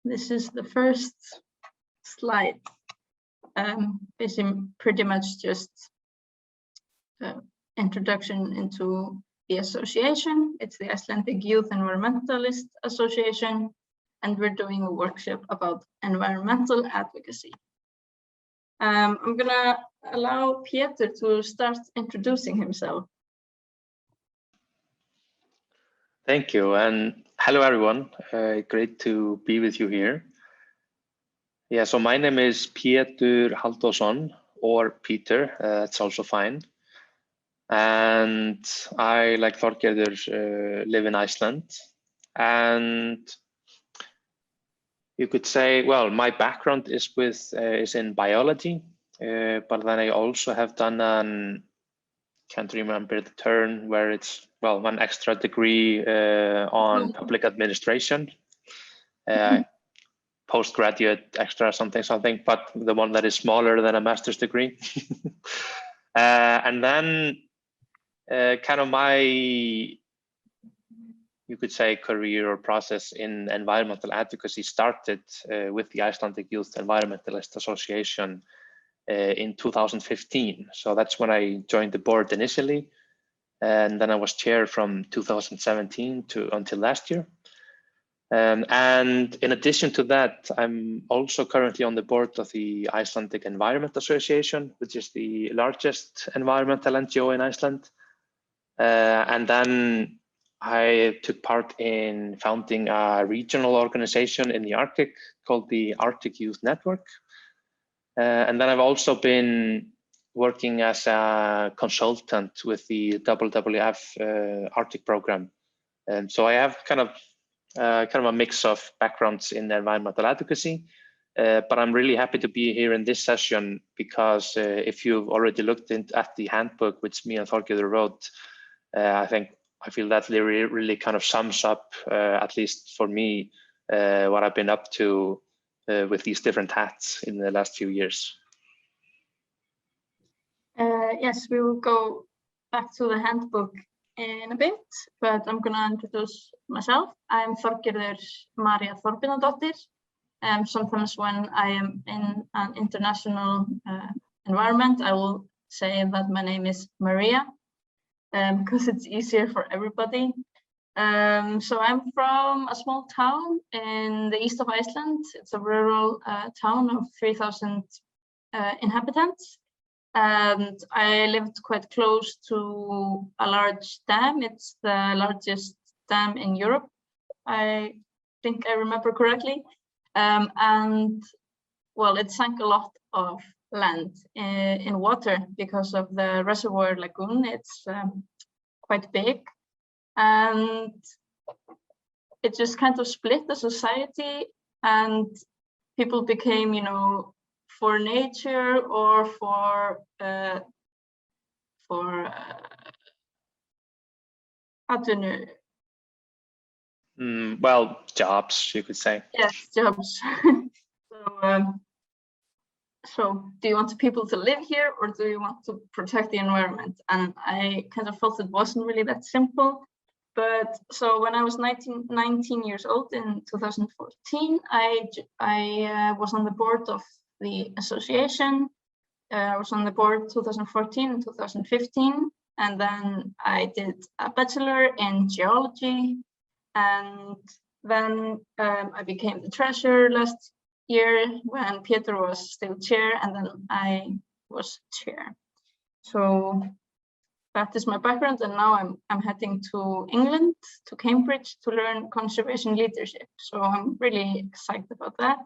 this is the first slide. Basically, pretty much just introduction into the association. It's the Icelandic Youth Environmentalist Association, and we're doing a workshop about environmental advocacy. I'm gonna allow Pétur to start introducing himself. Thank you, and hello everyone. Great to be with you here. Yeah, so my name is Pétur Halldórsson, or Peter, it's also fine. And I, like Þorgerður, live in Iceland. And you could say, well, my background is in biology, but then I also have done can't remember the term where it's, well, one extra degree on public administration, postgraduate extra something, but the one that is smaller than a master's degree. And then kind of my, you could say, career or process in environmental advocacy started with the Icelandic Youth Environmentalist Association in 2015. So that's when I joined the board initially. And then I was chair from 2017 until last year. And in addition to that, I'm also currently on the board of the Icelandic Environment Association, which is the largest environmental NGO in Iceland. And then I took part in founding a regional organization in the Arctic called the Arctic Youth Network. And then I've also been working as a consultant with the WWF Arctic program. And so I have kind of a mix of backgrounds in environmental advocacy, but I'm really happy to be here in this session because if you've already looked at the handbook, which me and Þorgerður wrote, I feel that really kind of sums up, at least for me, what I've been up to with these different hats in the last few years. Yes, we will go back to the handbook in a bit, but I'm going to introduce myself. I'm Þorgerður María Þorbjarnardóttir. Sometimes when I am in an international environment, I will say that my name is Maria, because it's easier for everybody. So I'm from a small town in the east of Iceland. It's a rural town of 3,000 inhabitants. And I lived quite close to a large dam. It's the largest dam in Europe, I think I remember correctly. And well, it sank a lot of land in water because of the reservoir lagoon. It's quite big. And it just kind of split the society, and people became, you know, for nature or for I don't know. Well, jobs, you could say. Yes, jobs. So do you want people to live here, or do you want to protect the environment? And I kind of felt it wasn't really that simple. But so when I was 19 years old in 2014, I was on the board of the association. I was on the board 2014 and 2015, and then I did a bachelor in geology, and then I became the treasurer last year when Pétur was still chair, and then I was chair. So that is my background, and now I'm heading to England, to Cambridge, to learn conservation leadership. So I'm really excited about that.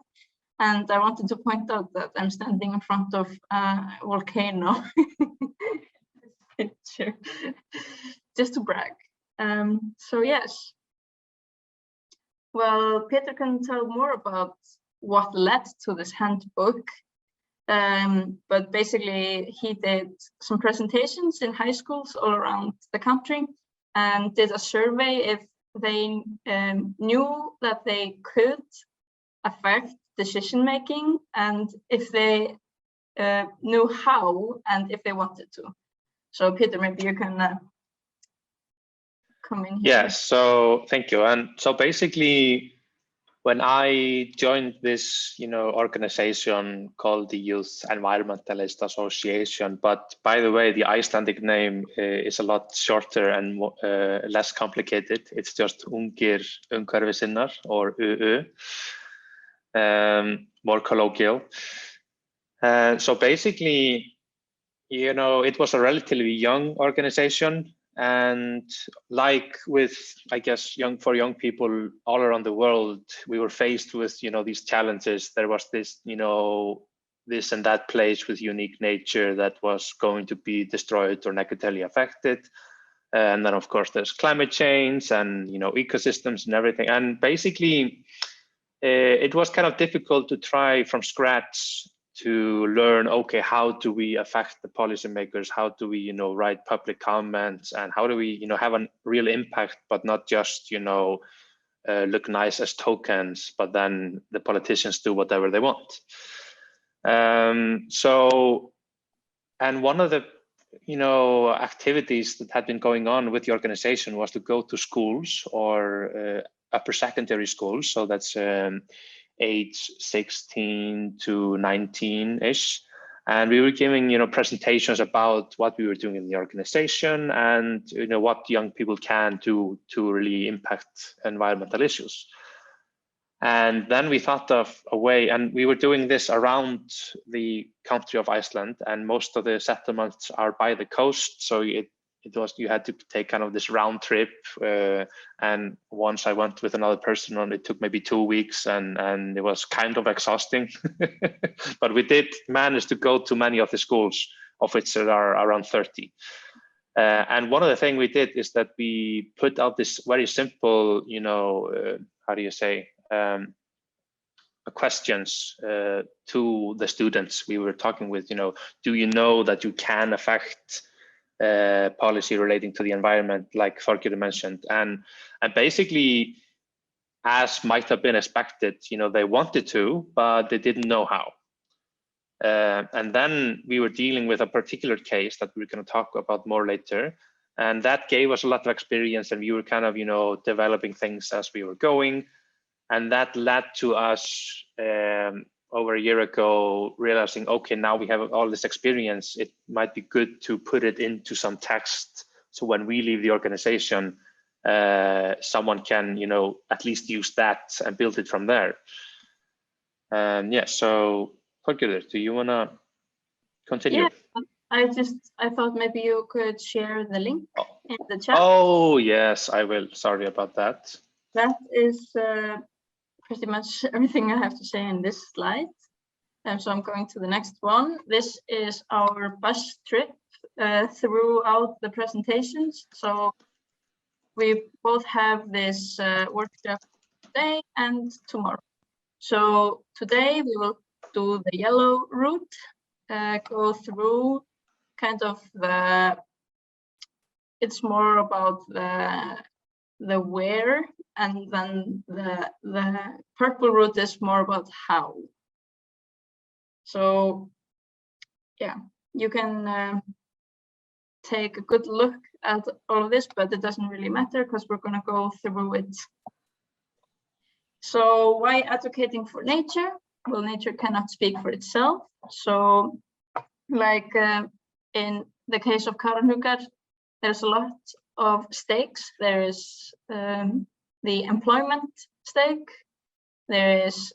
And I wanted to point out that I'm standing in front of a volcano. Picture, just to brag. So yes. Well, Pétur can tell more about what led to this handbook. But basically, he did some presentations in high schools all around the country and did a survey if they knew that they could affect decision making, and if they knew how, and if they wanted to. So Pétur, maybe you can come in here. Yes, so thank you. And so basically, when I joined this, organization called the Youth Environmentalist Association, but by the way, the Icelandic name is a lot shorter and less complicated. It's just Ungir Umhverfisinnar, or UU, more colloquial. So basically, it was a relatively young organization. And like with, I guess, for young people all around the world, we were faced with, these challenges. There was this, this and that place with unique nature that was going to be destroyed or negatively affected. And then, of course, there's climate change and, ecosystems and everything. And basically, it was kind of difficult to try from scratch to learn, okay, how do we affect the policymakers? How do we, write public comments? And how do we, have a real impact, but not just, look nice as tokens, but then the politicians do whatever they want. And one of the, activities that had been going on with the organization was to go to schools or upper secondary schools. So that's age 16 to 19-ish. And we were giving, presentations about what we were doing in the organization and, what young people can do to really impact environmental issues. And then we thought of a way, and we were doing this around the country of Iceland, and most of the settlements are by the coast. So you had to take kind of this round trip. And once I went with another person, and it took maybe 2 weeks, and it was kind of exhausting. But we did manage to go to many of the schools, of which there are around 30. And one of the things we did is that we put out this very simple, how do you say, questions to the students we were talking with. Do you know that you can affect policy relating to the environment, like Þorgerður mentioned? And basically, as might have been expected, they wanted to, but they didn't know how. And then we were dealing with a particular case that we're going to talk about more later. And that gave us a lot of experience, and we were kind of, developing things as we were going. And that led to us over a year ago realizing, okay, now we have all this experience. It might be good to put it into some text. So when we leave the organization, someone can, at least use that and build it from there. Yeah, so Þorgerður, do you want to continue? Yeah, I thought maybe you could share the link in the chat. Oh, yes, I will. Sorry about that. That is pretty much everything I have to say in this slide. So I'm going to the next one. This is our bus trip throughout the presentations. So we both have this workshop today and tomorrow. So today we will do the yellow route, go through kind of it's more about the where, and then the purple route is more about how. So yeah, you can take a good look at all of this, but it doesn't really matter because we're going to go through it. So why advocating for nature? Well, nature cannot speak for itself. So like in the case of Kárahnjúkar, there's a lot of stakes. There is the employment stake, there is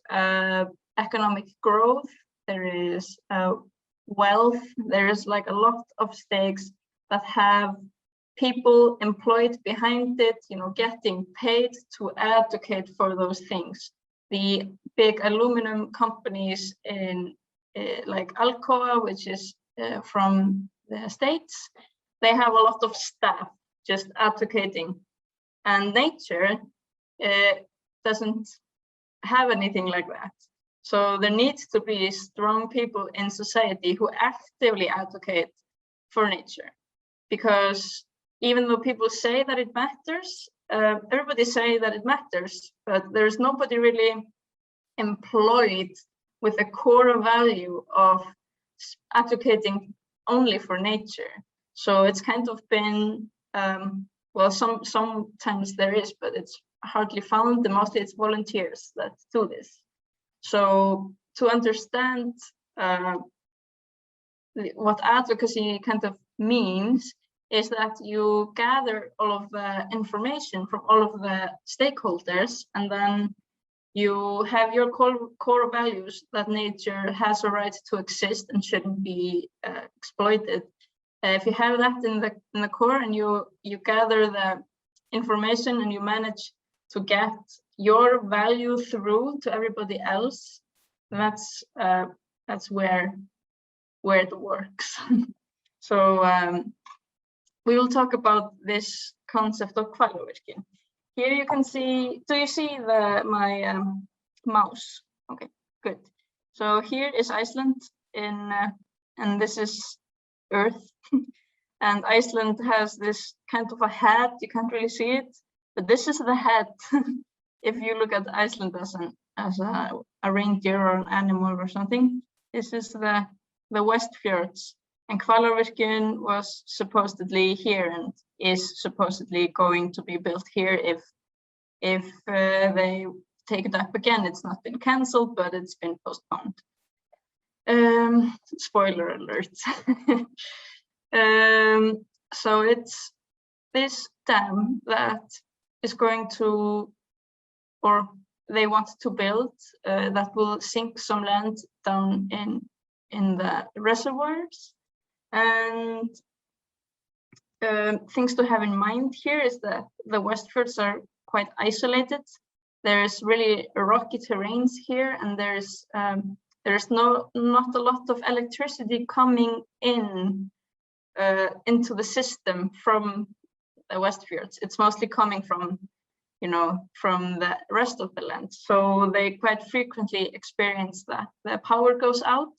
economic growth, there is wealth, there is like a lot of stakes that have people employed behind it, getting paid to advocate for those things. The big aluminum companies in like Alcoa, which is from the States, they have a lot of staff just advocating, and nature doesn't have anything like that. So there needs to be strong people in society who actively advocate for nature, because even though people say that it matters, everybody say that it matters, but there's nobody really employed with a core value of advocating only for nature. So it's kind of been, well, sometimes there is, but it's hardly found. Mostly it's volunteers that do this. So to understand what advocacy kind of means is that you gather all of the information from all of the stakeholders, and then you have your core values that nature has a right to exist and shouldn't be exploited. If you have that in the core, and you gather the information and you manage to get your value through to everybody else, that's where it works. So we will talk about this concept of hvalárvirkjun. Here you can see, do you see my mouse? Okay, good. So here is Iceland and this is Earth. And Iceland has this kind of a head, you can't really see it, but this is the head. If you look at Iceland as a reindeer or an animal or something, this is the Westfjords. And hvalárvirkjun was supposedly here and is supposedly going to be built here if they take it up again. It's not been cancelled, but it's been postponed. Spoiler alert. So it's this dam that is going to, or they want to build, that will sink some land down in the reservoirs. And things to have in mind here is that the Westfjords are quite isolated. There's really rocky terrains here, and there's not a lot of electricity coming in into the system from the Westfjords. It's mostly coming from, from the rest of the land. So they quite frequently experience that the power goes out,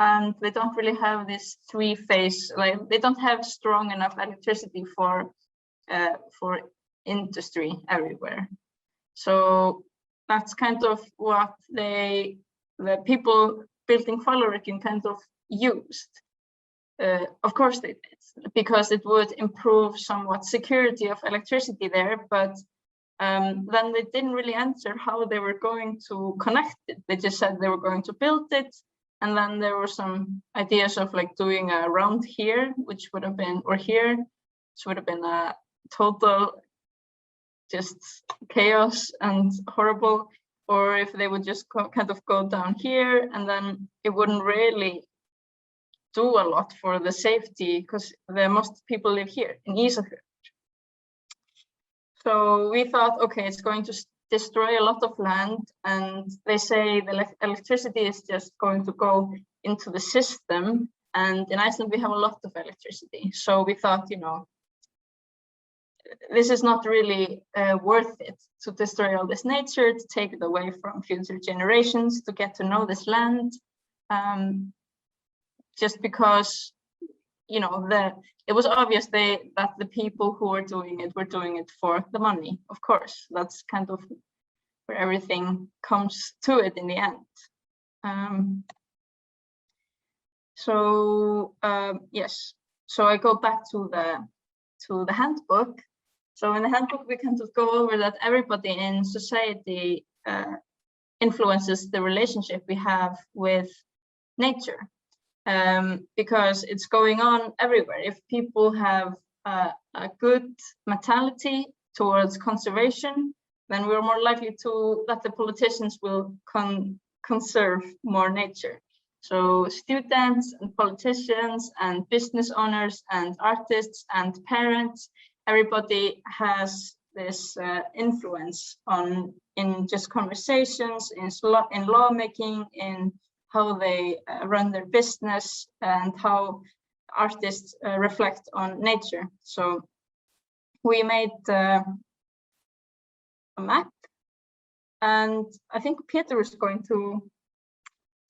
and they don't really have this three-phase, like they don't have strong enough electricity for industry everywhere. So that's kind of what the people building hvalárvirkjun kind of used. Of course they did, because it would improve somewhat security of electricity there, but then they didn't really answer how they were going to connect it. They just said they were going to build it, and then there were some ideas of like doing a round here, which would have been, or here, which would have been a total just chaos and horrible, or if they would just kind of go down here, and then it wouldn't really do a lot for the safety, because most people live here in Ísafjörð. So we thought, okay, it's going to destroy a lot of land, and they say the electricity is just going to go into the system, and in Iceland we have a lot of electricity. So we thought, this is not really worth it to destroy all this nature, to take it away from future generations, to get to know this land. Just because, it was obvious that the people who were doing it for the money. Of course, that's kind of where everything comes to it in the end. Yes. So I go back to the handbook. So in the handbook, we kind of go over that everybody in society influences the relationship we have with nature. Because it's going on everywhere. If people have a good mentality towards conservation, then we're more likely that the politicians will conserve more nature. So students and politicians and business owners and artists and parents, everybody has this influence in just conversations, in lawmaking, in how they run their business, and how artists reflect on nature. So we made a map, and I think Peter is going to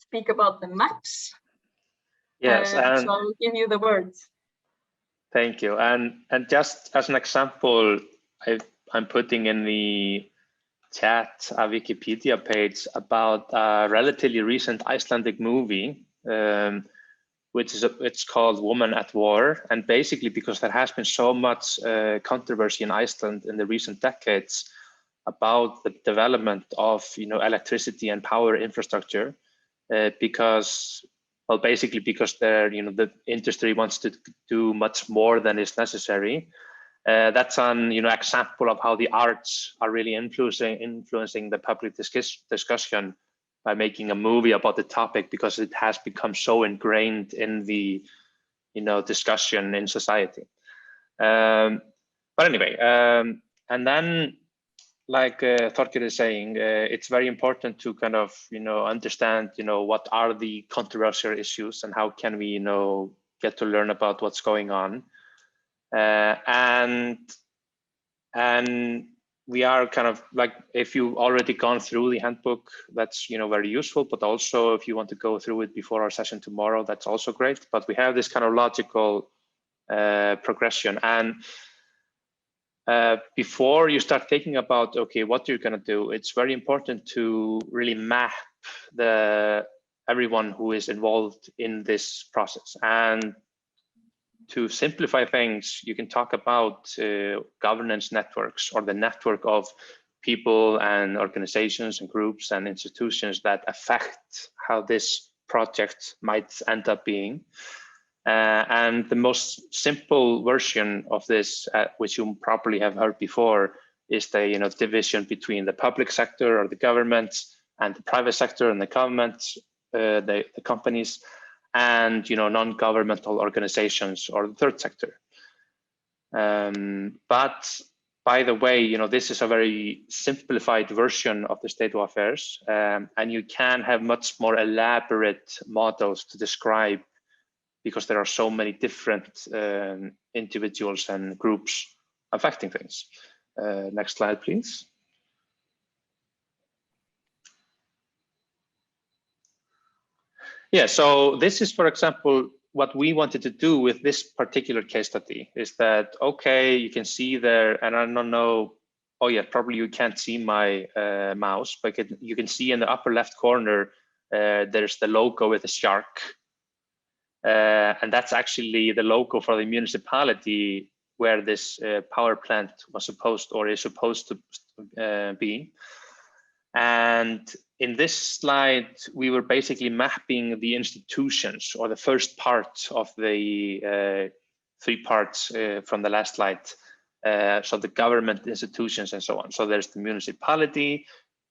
speak about the maps. Yes, so I'll give you the words. Thank you. And just as an example, I'm putting in the chat a Wikipedia page about a relatively recent Icelandic movie it's called Woman at War. And basically, because there has been so much controversy in Iceland in the recent decades about the development of electricity and power infrastructure, because the industry wants to do much more than is necessary. That's an example of how the arts are really influencing the public discussion by making a movie about the topic, because it has become so ingrained in the discussion in society. But anyway, and then, like Þorkell is saying, it's very important to kind of understand what are the controversial issues and how can we get to learn about what's going on. And we are kind of like, if you've already gone through the handbook, that's very useful, but also if you want to go through it before our session tomorrow, that's also great. But we have this kind of logical progression. And before you start thinking about, okay, what you're going to do, it's very important to really map everyone who is involved in this process. And to simplify things, you can talk about governance networks, or the network of people and organizations and groups and institutions that affect how this project might end up being. And the most simple version of this, which you probably have heard before, is the division between the public sector or the government, and the private sector and the government, the companies, and non-governmental organizations or the third sector. But by the way, this is a very simplified version of the state of affairs, and you can have much more elaborate models to describe, because there are so many different individuals and groups affecting things. Next slide, please. Yeah, so this is, for example, what we wanted to do with this particular case study is that, okay, you can see there, and I don't know, oh yeah, probably you can't see my mouse, but you can see in the upper left corner, there's the logo with a shark. And that's actually the logo for the municipality where this power plant was supposed, or is supposed to be. And in this slide, we were basically mapping the institutions, or the first part of the 3 parts from the last slide. So the government institutions and so on. So there's the municipality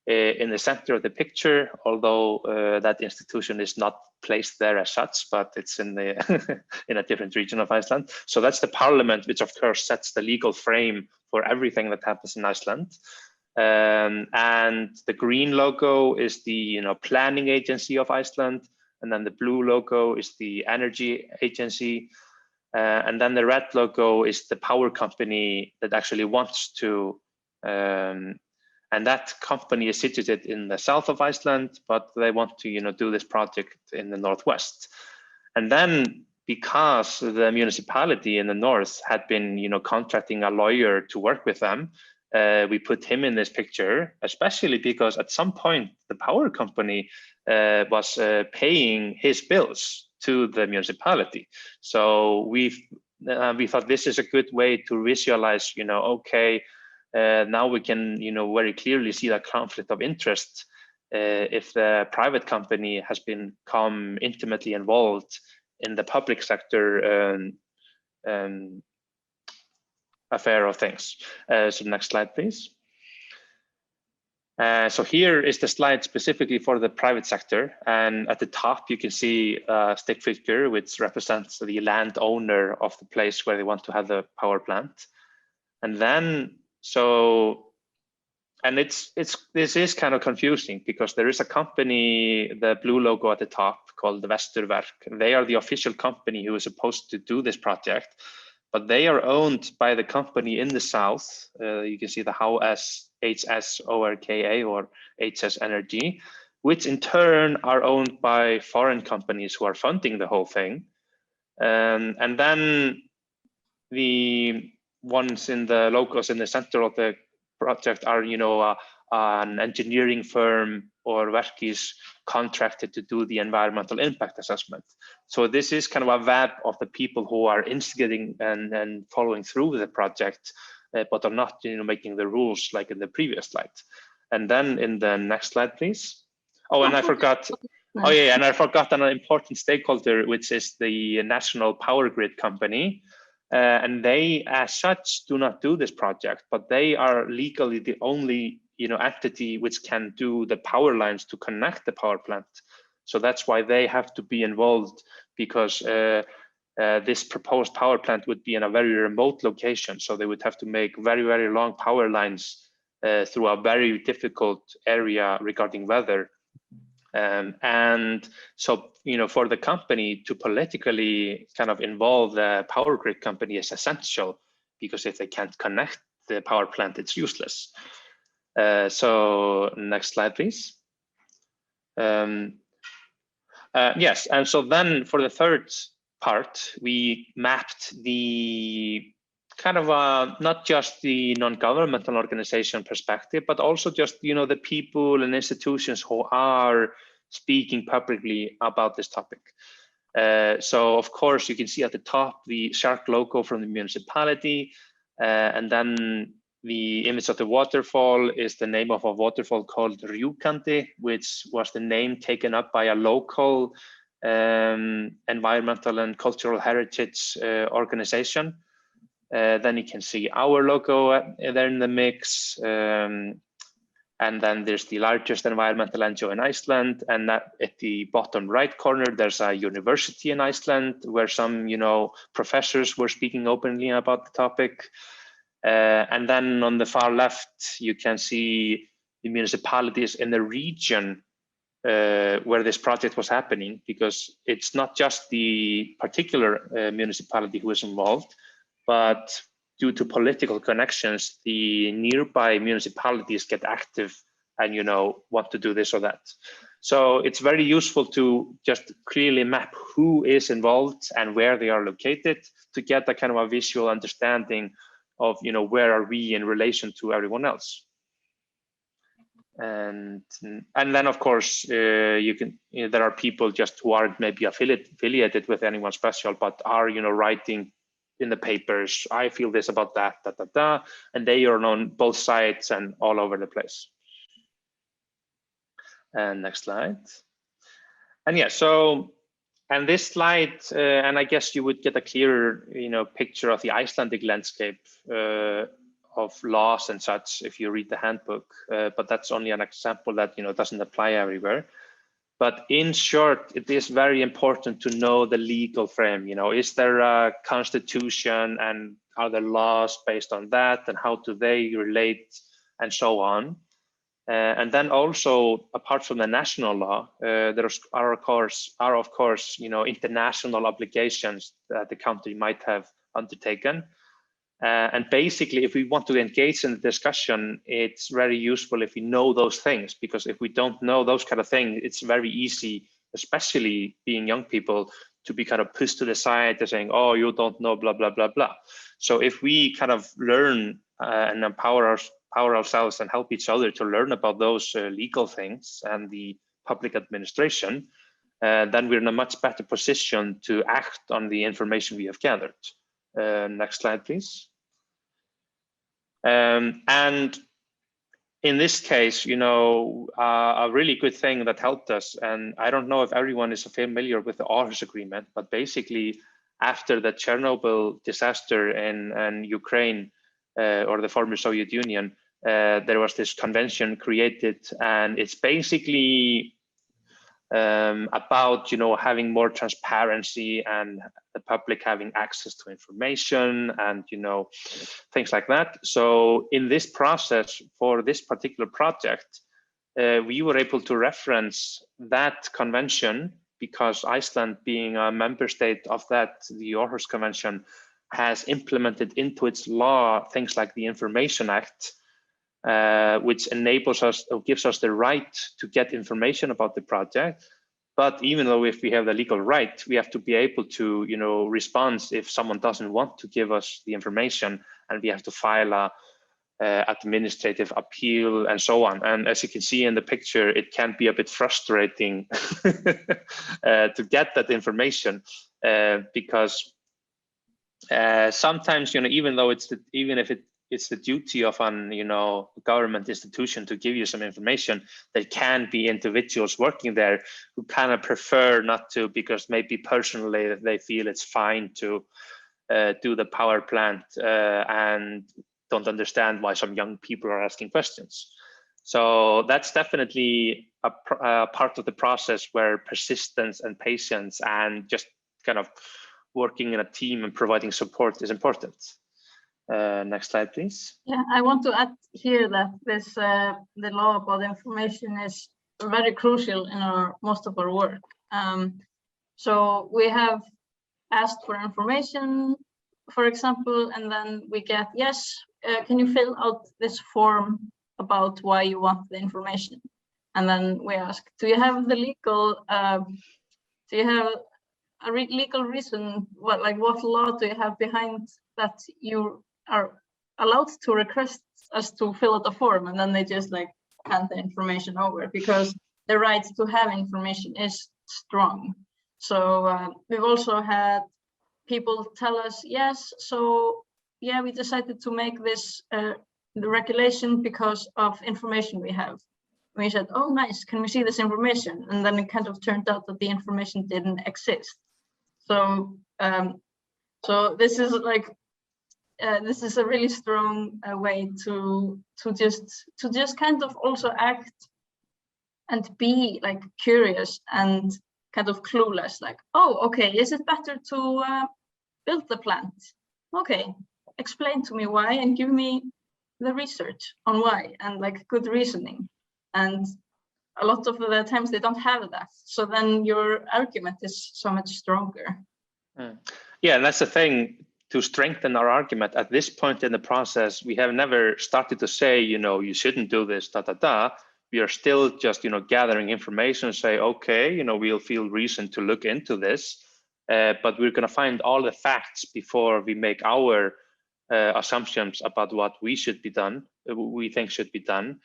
in the center of the picture, although that institution is not placed there as such, but it's in the in a different region of Iceland. So that's the parliament, which of course sets the legal frame for everything that happens in Iceland. And the green logo is the planning agency of Iceland, and then the blue logo is the energy agency, and then the red logo is the power company that actually wants to, and that company is situated in the south of Iceland, but they want to do this project in the northwest. And then, because the municipality in the north had been contracting a lawyer to work with them, we put him in this picture, especially because at some point the power company was paying his bills to the municipality. So we thought this is a good way to visualize, okay, now we can very clearly see that conflict of interest if the private company has become intimately involved in the public sector affair of things. So next slide, please. So here is the slide specifically for the private sector. And at the top, you can see a stick figure, which represents the landowner of the place where they want to have the power plant. And then, this is kind of confusing, because there is a company, the blue logo at the top, called the Vesturverk. They are the official company who is supposed to do this project, but they are owned by the company in the south. You can see the HSORKA or HS Energy, which in turn are owned by foreign companies who are funding the whole thing. And then the ones in the logos in the center of the project are, an engineering firm or Verkis contracted to do the environmental impact assessment. So this is kind of a web of the people who are instigating and following through with the project, but are not, making the rules like in the previous slide. And then in the next slide, please. Oh, and I forgot. Oh yeah, and I forgot an important stakeholder, which is the National Power Grid Company. And they, as such, do not do this project, but they are legally the only, entity which can do the power lines to connect the power plant. So that's why they have to be involved, because this proposed power plant would be in a very remote location. So they would have to make very, very long power lines through a very difficult area regarding weather. And so, for the company to politically kind of involve the power grid company is essential, because if they can't connect the power plant, it's useless. So next slide, please. Yes, and so then for the third part, we mapped the kind of not just the non-governmental organization perspective, but also just, the people and institutions who are speaking publicly about this topic. So of course, you can see at the top the shark logo from the municipality, and then the image of the waterfall is the name of a waterfall called Rjúkandi, which was the name taken up by a local environmental and cultural heritage organization. Then you can see our logo there in the mix. And then there's the largest environmental NGO in Iceland. And at the bottom right corner, there's a university in Iceland where some, professors were speaking openly about the topic. And then on the far left, you can see the municipalities in the region where this project was happening, because it's not just the particular municipality who is involved, but due to political connections, the nearby municipalities get active and, want to do this or that. So it's very useful to just clearly map who is involved and where they are located to get a kind of a visual understanding of, where are we in relation to everyone else. And then of course there are people just who aren't maybe affiliated with anyone special, but are writing in the papers, I feel this about that, and they are on both sides and all over the place. And next slide. And yeah, so, and this slide, and I guess you would get a clearer, picture of the Icelandic landscape of laws and such if you read the handbook, but that's only an example that, doesn't apply everywhere. But in short, it is very important to know the legal frame. Is there a constitution, and are there laws based on that, and how do they relate, and so on. And then also, apart from the national law, there are of course, international obligations that the country might have undertaken. And basically, if we want to engage in the discussion, it's very useful if we know those things, because if we don't know those kind of things, it's very easy, especially being young people, to be kind of pushed to the side and saying, oh, you don't know, blah, blah, blah, blah. So if we kind of learn and empower ourselves and help each other to learn about those legal things and the public administration, then we're in a much better position to act on the information we have gathered. Next slide, please. And in this case, a really good thing that helped us, and I don't know if everyone is familiar with the Aarhus Agreement, but basically after the Chernobyl disaster in Ukraine or the former Soviet Union, there was this convention created, and it's basically about having more transparency and the public having access to information and things like that. So in this process for this particular project, we were able to reference that convention because Iceland, being a member state of that, the Aarhus Convention, has implemented into its law things like the Information Act, which enables us or gives us the right to get information about the project. But even though if we have the legal right, we have to be able to, respond if someone doesn't want to give us the information, and we have to file administrative appeal, and so on. And as you can see in the picture, it can be a bit frustrating to get that information because sometimes, even though it's the duty of an government institution to give you some information, there can be individuals working there who kind of prefer not to, because maybe personally they feel it's fine to do the power plant and don't understand why some young people are asking questions. So that's definitely a part of the process where persistence and patience and just kind of working in a team and providing support is important. Next slide, please. Yeah, I want to add here that this the law about information is very crucial in most of our work. So we have asked for information, for example, and then we get, yes, can you fill out this form about why you want the information? And then we ask, do you have the legal, do you have a legal reason? What law do you have behind that you are allowed to request us to fill out a form? And then they just hand the information over, because the right to have information is strong. So we've also had people tell us, yes, so yeah, we decided to make this the regulation because of information we have. We said, oh, nice, can we see this information? And then it kind of turned out that the information didn't exist. So so this is this is a really strong way to just kind of also act and be curious and kind of clueless, oh, okay, is it better to build the plant? Okay, explain to me why and give me the research on why and good reasoning. And a lot of the times they don't have that. So then your argument is so much stronger. Yeah, and that's the thing. To strengthen our argument at this point in the process, we have never started to say, you shouldn't do this, We are still just, gathering information and say, okay, we'll feel reason to look into this, but we're going to find all the facts before we make our assumptions about what we think should be done,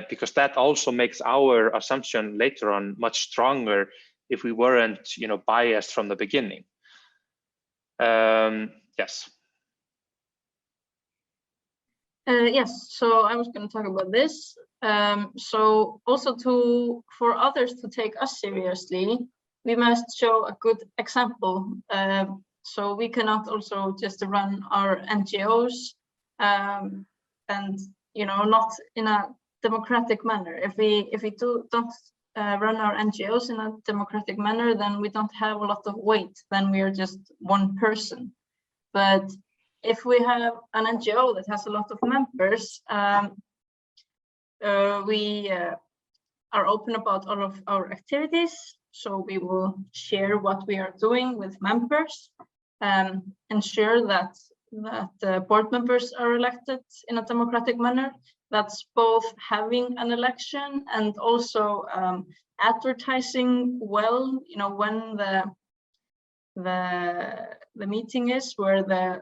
because that also makes our assumption later on much stronger if we weren't, biased from the beginning. Yes. Yes, so I was going to talk about this. So also for others to take us seriously, we must show a good example. So we cannot also just run our NGOs and not in a democratic manner. If we don't run our NGOs in a democratic manner, then we don't have a lot of weight. Then we are just one person. But if we have an NGO that has a lot of members, we are open about all of our activities. So we will share what we are doing with members, ensure that the board members are elected in a democratic manner. That's both having an election and also advertising well, when the meeting is, where the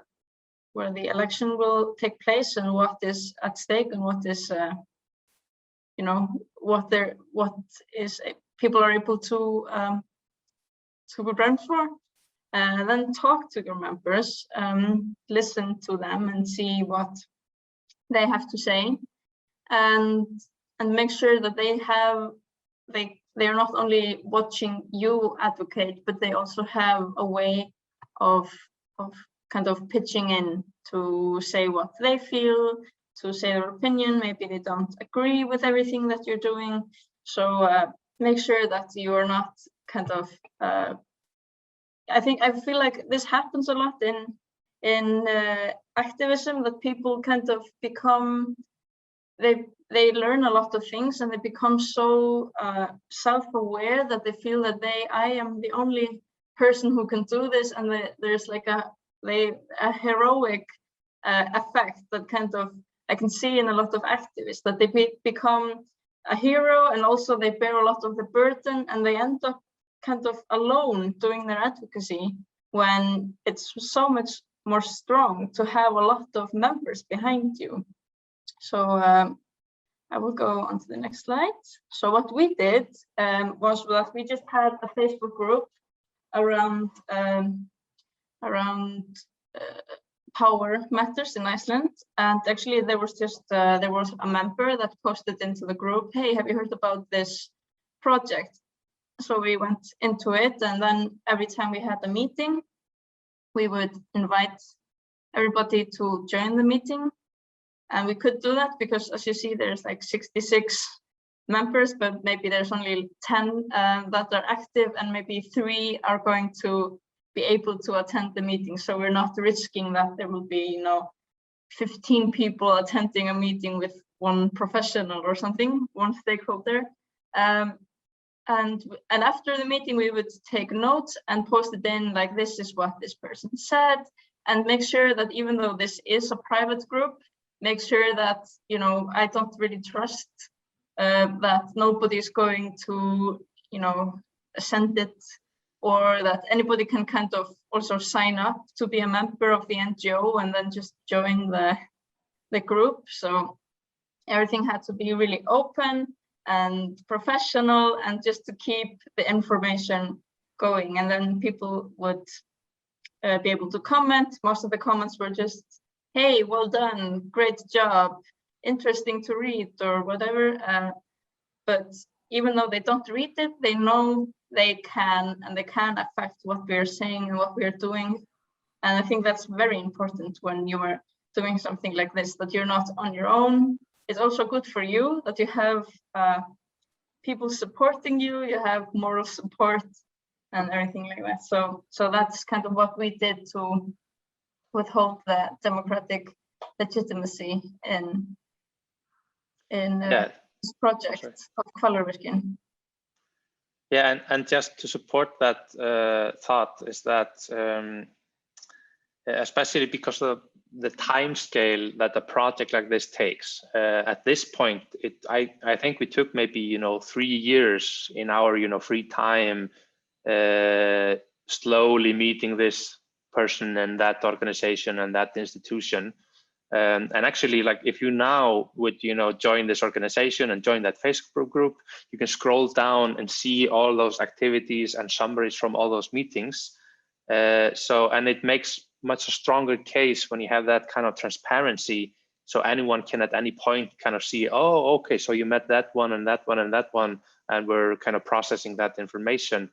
election will take place, and what is at stake, and what is what is people are able to run for, and then talk to your members, listen to them and see what they have to say, and make sure that they are not only watching you advocate, but they also have a way of kind of pitching in to say what they feel, to say their opinion. Maybe they don't agree with everything that you're doing. So make sure that you are not kind of, I feel like this happens a lot in activism, that people kind of become, they learn a lot of things and they become so self-aware that they feel that I am the only person who can do this, and there's a heroic effect that kind of I can see in a lot of activists, that they become a hero, and also they bear a lot of the burden, and they end up kind of alone doing their advocacy, when it's so much more strong to have a lot of members behind you. So I will go on to the next slide. So what we did was that we just had a Facebook group around power matters in Iceland, and actually there was a member that posted into the group, "Hey, have you heard about this project?" So we went into it, and then every time we had a meeting, we would invite everybody to join the meeting. And we could do that because, as you see, there's like 66 members, but maybe there's only 10 that are active, and maybe 3 are going to be able to attend the meeting. So we're not risking that there will be, 15 people attending a meeting with one professional or something, one stakeholder. And after the meeting, we would take notes and post it in, like, this is what this person said, and make sure that even though this is a private group, make sure that, I don't really trust that nobody's going to, send it, or that anybody can kind of also sign up to be a member of the NGO and then just join the group. So everything had to be really open and professional, and just to keep the information going. And then people would be able to comment. Most of the comments were just, "Hey, well done, great job, interesting to read," or whatever. But even though they don't read it, they know they can affect what we're saying and what we're doing. And I think that's very important when you are doing something like this, that you're not on your own. It's also good for you that you have people supporting you, you have moral support and everything like that. So that's kind of what we did to withhold the democratic legitimacy in this project of Hvalárvirkjun. Yeah, and just to support that thought is that especially because of the time scale that a project like this takes. At this point, I think we took maybe 3 years in our free time, slowly meeting this person and that organization and that institution. And actually, like, if you now would join this organization and join that Facebook group, you can scroll down and see all those activities and summaries from all those meetings. And it makes much a stronger case when you have that kind of transparency, so anyone can at any point kind of see, oh, okay, so you met that one and that one and that one, and we're kind of processing that information.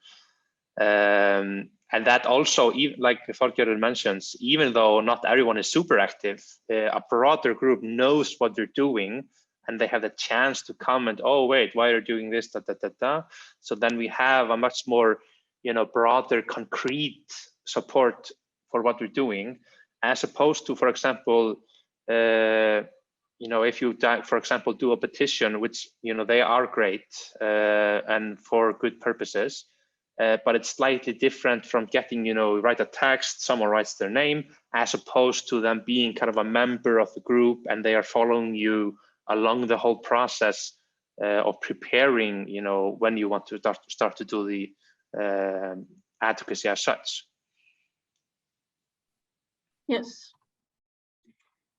And that also, even like Þorgerður mentions, even though not everyone is super active, a broader group knows what they're doing, and they have the chance to comment, oh, wait, why are you doing this, da, da, da, da. So then we have a much more, broader, concrete support for what we're doing, as opposed to, for example, if you, for example, do a petition, which, they are great and for good purposes, but it's slightly different from getting, write a text, someone writes their name, as opposed to them being kind of a member of the group, and they are following you along the whole process of preparing, when you want to start to do the advocacy as such. Yes.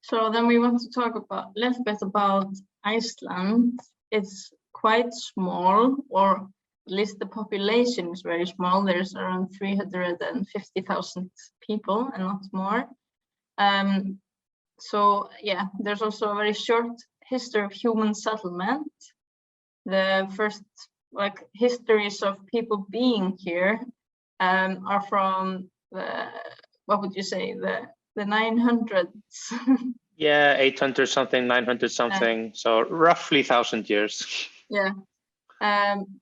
So then we want to talk a little bit about Iceland. It's quite small, or at least the population is very small. There's around 350,000 people and not more. So yeah, there's also a very short history of human settlement. The first histories of people being here are from the, what would you say, the 900s? Yeah, 800 something, 900 something, so roughly 1,000 years. Yeah,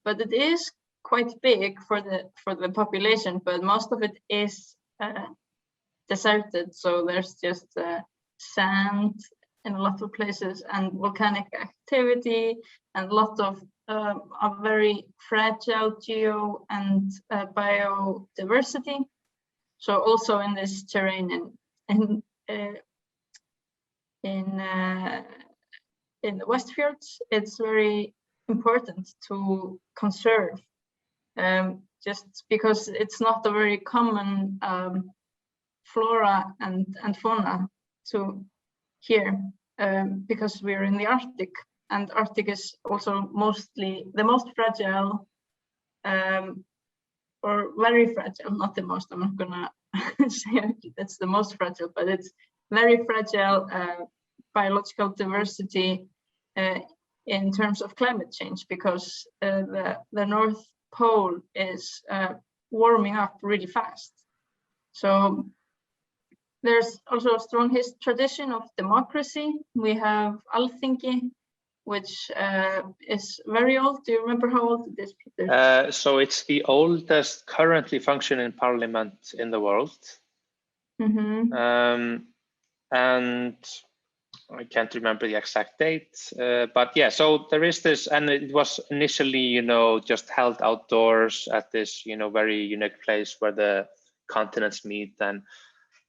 but it is quite big for the population, but most of it is deserted. So there's just sand in a lot of places, and volcanic activity, and a lot of a very fragile geo and biodiversity. So also in this terrain in the Westfjords, it's very important to conserve, just because it's not a very common flora and fauna to here. because we're in the Arctic, and Arctic is also mostly the most fragile, or very fragile, not the most, I'm not gonna say that's the most fragile, but it's very fragile biological diversity in terms of climate change, because the North Pole is warming up really fast. So there's also a strong tradition of democracy. We have Alþingi, which is very old. Do you remember how old it is, Peter? So it's the oldest currently functioning parliament in the world. Mm-hmm. And I can't remember the exact date, but yeah, so there is this, and it was initially, you know, just held outdoors at this, you know, very unique place where the continents meet,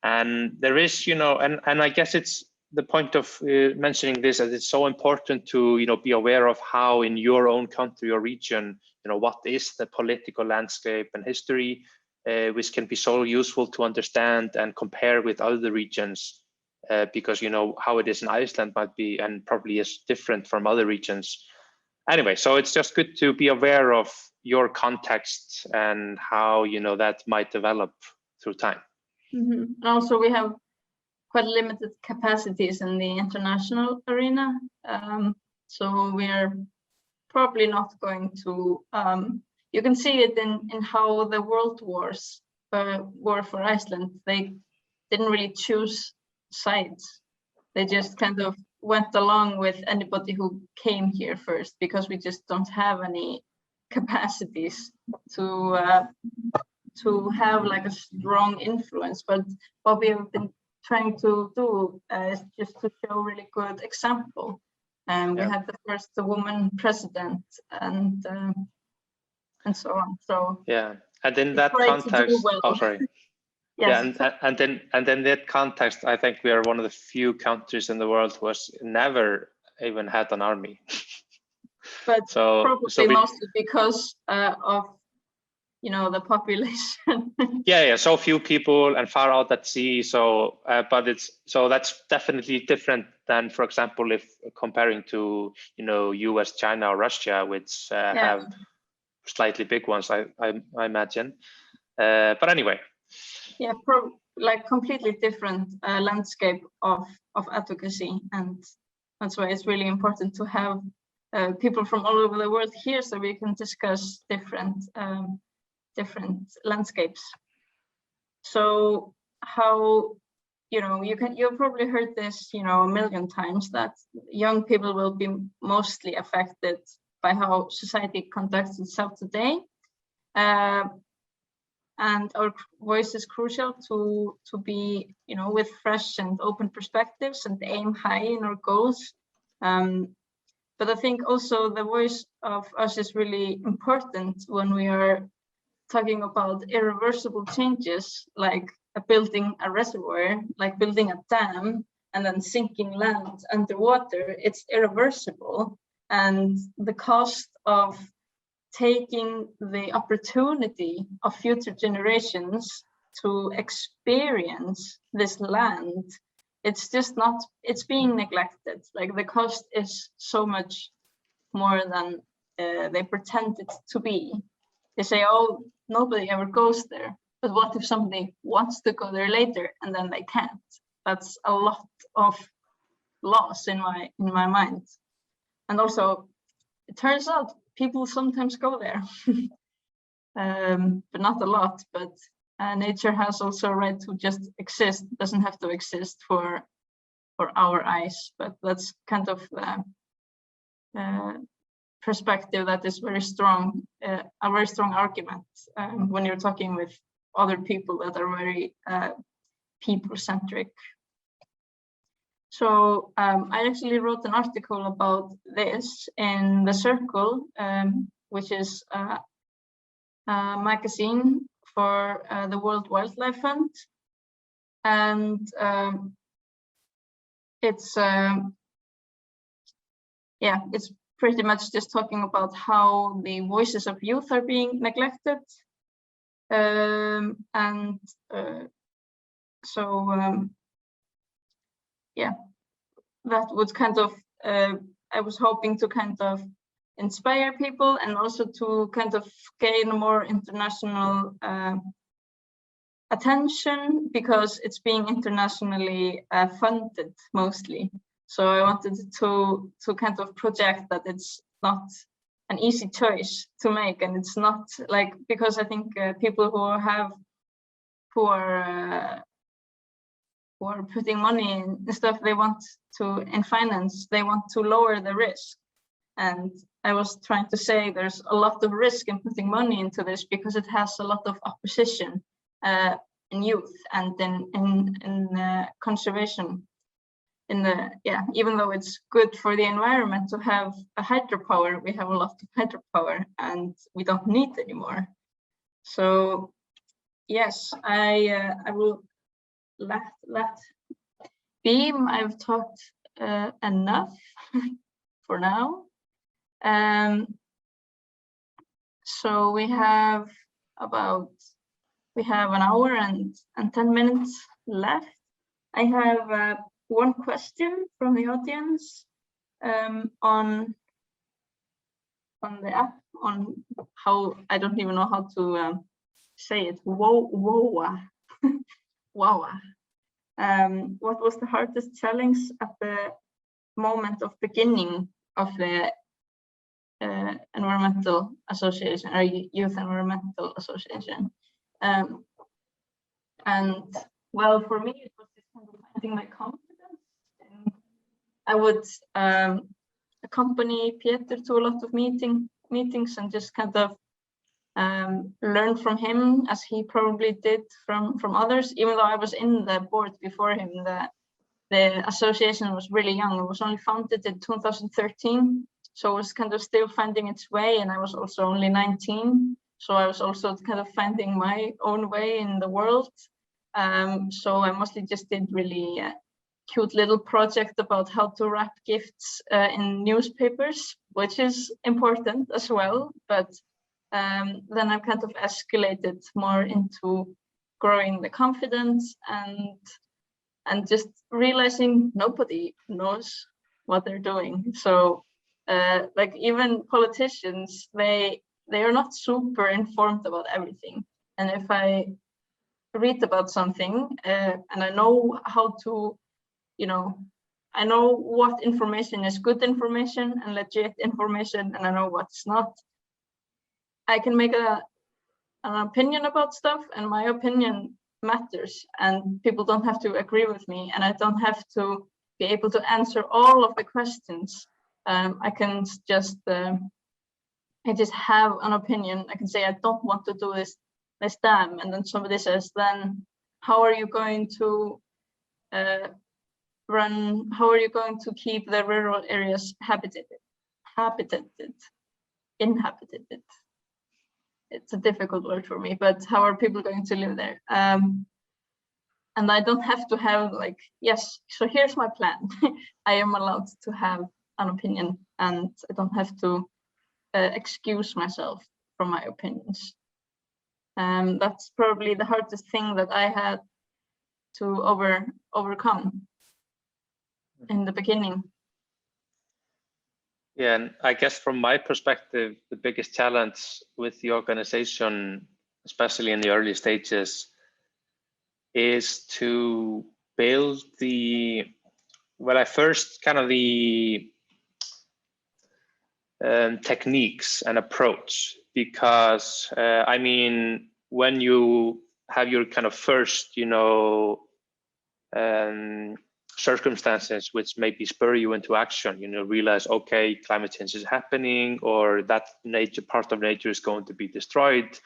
and there is, you know, and I guess it's the point of mentioning this, as it's so important to, you know, be aware of how in your own country or region, you know, what is the political landscape and history, which can be so useful to understand and compare with other regions. Because, you know, how it is in Iceland might be and probably is different from other regions. Anyway, so it's just good to be aware of your context and how, you know, that might develop through time. Mm-hmm. And also we have quite limited capacities in the international arena. So we're probably not going to, you can see it in how the world wars were for Iceland. They didn't really choose sides. They just kind of went along with anybody who came here first, because we just don't have any capacities to have like a strong influence. But what we have been trying to do is just to show really good example. And we had the first woman president, and so on. So yeah, and in that context, well. oh sorry. Yes. Yeah, and then that context, I think we are one of the few countries in the world who has never even had an army. But so, probably mostly because of, you know, the population. yeah, so few people and far out at sea. So, but that's definitely different than, for example, if comparing to, you know, US, China, or Russia, which have slightly big ones, I imagine. But anyway. Yeah, like completely different landscape of advocacy, and that's why it's really important to have people from all over the world here, so we can discuss different landscapes. So how, you know, you've probably heard this, you know, a million times, that young people will be mostly affected by how society conducts itself today. And our voice is crucial to be, you know, with fresh and open perspectives and aim high in our goals. But I think also the voice of us is really important when we are talking about irreversible changes, like building a reservoir, like building a dam and then sinking land underwater. It's irreversible, and the cost of taking the opportunity of future generations to experience this land, it's just not, it's being neglected. Like the cost is so much more than they pretend it to be. They say, oh, nobody ever goes there. But what if somebody wants to go there later and then they can't? That's a lot of loss in my mind. And also, it turns out people sometimes go there, but not a lot. But nature has also a right to just exist. It doesn't have to exist for our eyes. But that's kind of the perspective that is very strong, a very strong argument when you're talking with other people that are very people-centric. So I actually wrote an article about this in The Circle, which is a magazine for the World Wildlife Fund. And it's pretty much just talking about how the voices of youth are being neglected. that would kind of, I was hoping to kind of inspire people and also to kind of gain more international attention, because it's being internationally funded mostly. So I wanted to kind of project that it's not an easy choice to make, and it's not like, because I think people who are putting money in stuff, they want to, in finance, they want to lower the risk. And I was trying to say there's a lot of risk in putting money into this, because it has a lot of opposition in youth and in conservation. Even though it's good for the environment to have a hydropower, we have a lot of hydropower and we don't need anymore. So yes, I will let Beam. I've talked enough for now. So we have an hour and 10 minutes left. I have one question from the audience on the app, on how, I don't even know how to say it, WOWA. WOWA. What was the hardest challenge at the moment of beginning of the environmental association, or youth environmental association? And well, for me, it was just kind of finding my confidence. I would accompany Peter to a lot of meetings and just kind of learn from him, as he probably did from others. Even though I was in the board before him, the association was really young. It was only founded in 2013, so it was kind of still finding its way, and I was also only 19, so I was also kind of finding my own way in the world. So I mostly just did really cute little project about how to wrap gifts in newspapers, which is important as well. But then I've kind of escalated more into growing the confidence and just realizing nobody knows what they're doing. So like even politicians, they are not super informed about everything. And if I read about something and I know how to, I know what information is good information and legit information, and I know what's not, I can make an opinion about stuff, and my opinion matters, and people don't have to agree with me, and I don't have to be able to answer all of the questions. I can just I just have an opinion. I can say I don't want to do this dam, and then somebody says, then how are you going to how are you going to keep the rural areas inhabited? It's a difficult word for me, but how are people going to live there? And I don't have to have like, yes, so here's my plan. I am allowed to have an opinion, and I don't have to excuse myself from my opinions. That's probably the hardest thing that I had to overcome in the beginning. Yeah, and I guess from my perspective, the biggest challenge with the organization, especially in the early stages, is to build the techniques and approach, because I mean, when you have your kind of first, circumstances which maybe spur you into action, realize, okay, climate change is happening, or that part of nature is going to be destroyed.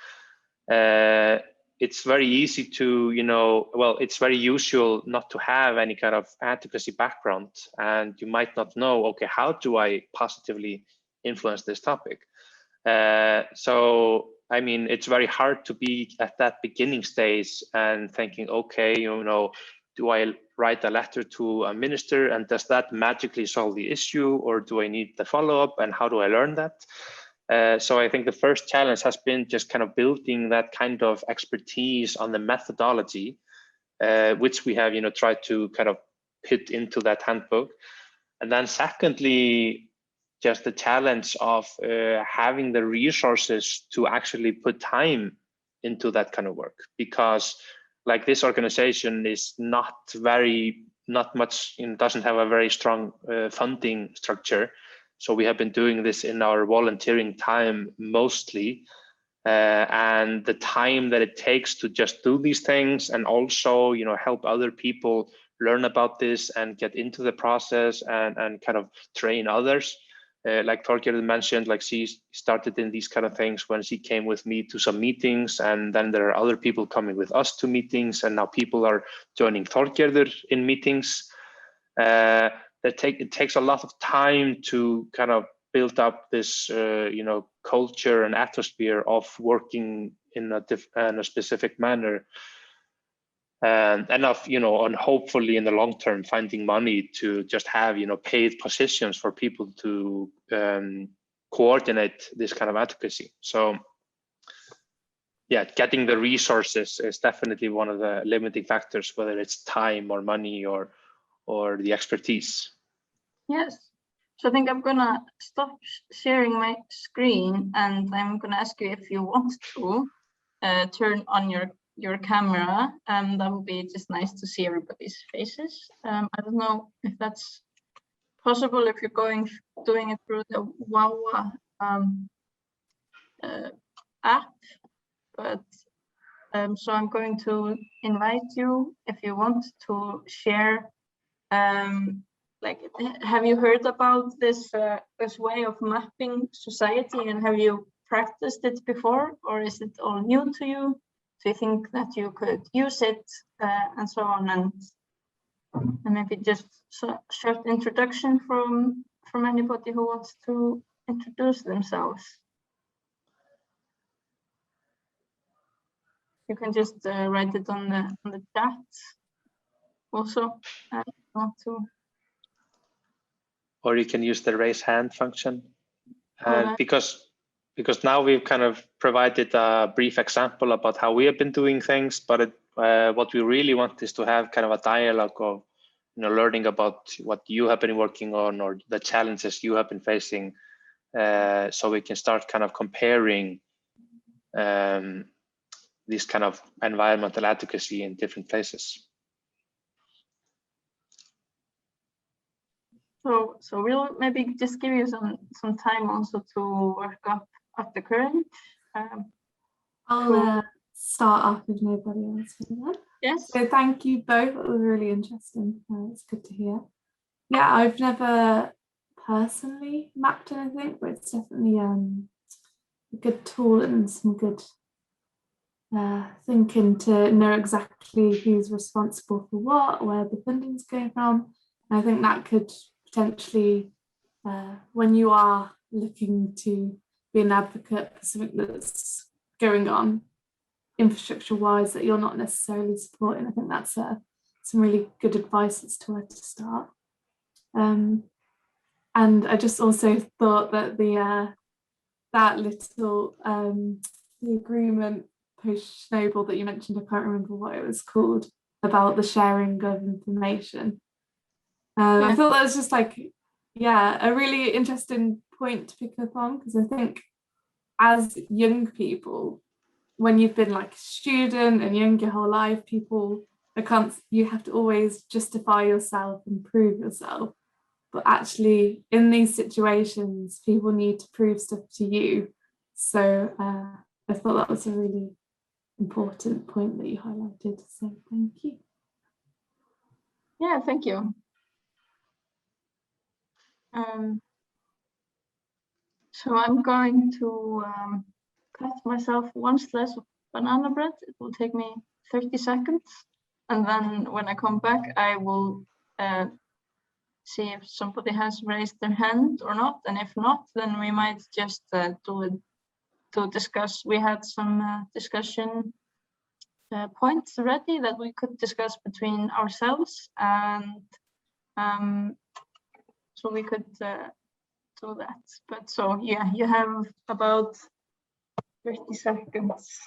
It's very easy to, it's very usual not to have any kind of advocacy background, and you might not know, okay, how do I positively influence this topic? So, I mean, it's very hard to be at that beginning stage and thinking, okay, do I write a letter to a minister, and does that magically solve the issue, or do I need the follow-up, and how do I learn that? So I think the first challenge has been just kind of building that kind of expertise on the methodology, which we have, tried to kind of put into that handbook. And then secondly, just the challenge of having the resources to actually put time into that kind of work, because like this organization is not much, doesn't have a very strong funding structure. So we have been doing this in our volunteering time mostly, and the time that it takes to just do these things and also, help other people learn about this and get into the process and kind of train others. Like Thorgerður mentioned, like she started in these kind of things when she came with me to some meetings, and then there are other people coming with us to meetings, and now people are joining Thorgerður in meetings. It takes a lot of time to kind of build up this, culture and atmosphere of working in a specific manner. And enough, and hopefully in the long term, finding money to just have, paid positions for people to coordinate this kind of advocacy. So yeah, getting the resources is definitely one of the limiting factors, whether it's time or money or the expertise. Yes. So I think I'm gonna stop sharing my screen, and I'm gonna ask you if you want to turn on your camera. That would be just nice to see everybody's faces. I don't know if that's possible if you're doing it through the Wawa app, but so I'm going to invite you if you want to share. Like, have you heard about this this way of mapping society, and have you practiced it before, or is it all new to you? Do you think that you could use it, and so on, and maybe just a short introduction from anybody who wants to introduce themselves? You can just write it on the chat also if you want to. Or you can use the raise hand function. Because now we've kind of provided a brief example about how we have been doing things, but what we really want is to have kind of a dialogue of, learning about what you have been working on or the challenges you have been facing, so we can start kind of comparing this kind of environmental advocacy in different places. So we'll maybe just give you some time also to work up the current. I'll start off if nobody else will. Yes. So thank you both. It was really interesting. It's good to hear. Yeah, I've never personally mapped anything, but it's definitely a good tool and some good thinking to know exactly who's responsible for what, where the funding's going from. And I think that could potentially, when you are looking to be an advocate for something that's going on infrastructure-wise that you're not necessarily supporting, I think that's some really good advice as to where to start. And I just also thought that that little the agreement post Snowball that you mentioned, I can't remember what it was called, about the sharing of information. I thought that was just like, a really interesting point to pick up on, because I think as young people, when you've been like a student and young your whole life, you have to always justify yourself and prove yourself. But actually in these situations, people need to prove stuff to you. So I thought that was a really important point that you highlighted. So thank you. Yeah, thank you. So I'm going to cut myself one slice of banana bread. It will take me 30 seconds. And then when I come back, I will see if somebody has raised their hand or not. And if not, then we might just do it to discuss. We had some discussion points ready that we could discuss between ourselves, and so we could do that. But so yeah, you have about 30 seconds.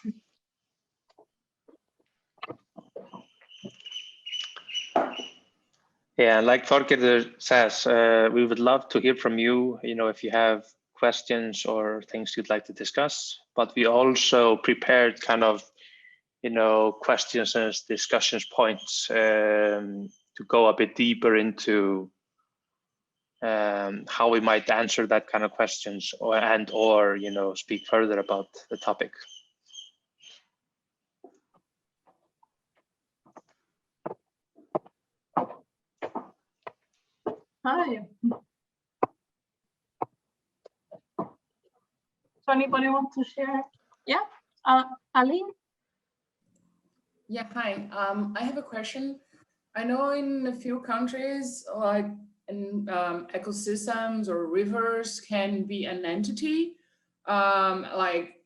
Yeah, like Þorgerður says, we would love to hear from you, if you have questions or things you'd like to discuss, but we also prepared kind of, questions and discussions points to go a bit deeper into how we might answer that kind of questions or speak further about the topic. Hi. So anybody want to share? Yeah, Aline? Yeah, hi. I have a question. I know in a few countries, like in ecosystems or rivers can be an entity, and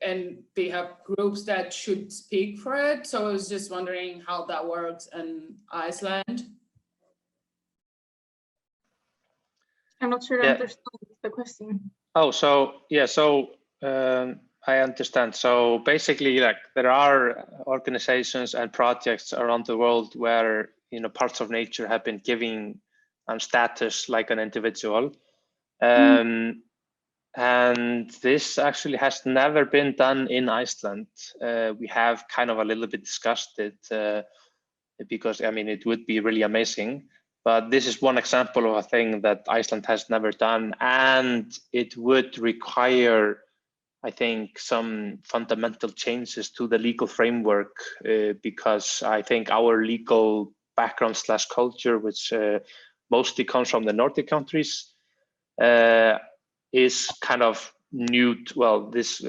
they have groups that should speak for it. So I was just wondering how that works in Iceland. I'm not sure I understand the question. Oh, so yeah, I understand. So basically, like there are organizations and projects around the world where parts of nature have been given status like an individual, and this actually has never been done in Iceland. We have kind of a little bit discussed it because I mean it would be really amazing. But this is one example of a thing that Iceland has never done, and it would require, I think, some fundamental changes to the legal framework because I think our legal background / culture, which mostly comes from the Nordic countries, is kind of new. This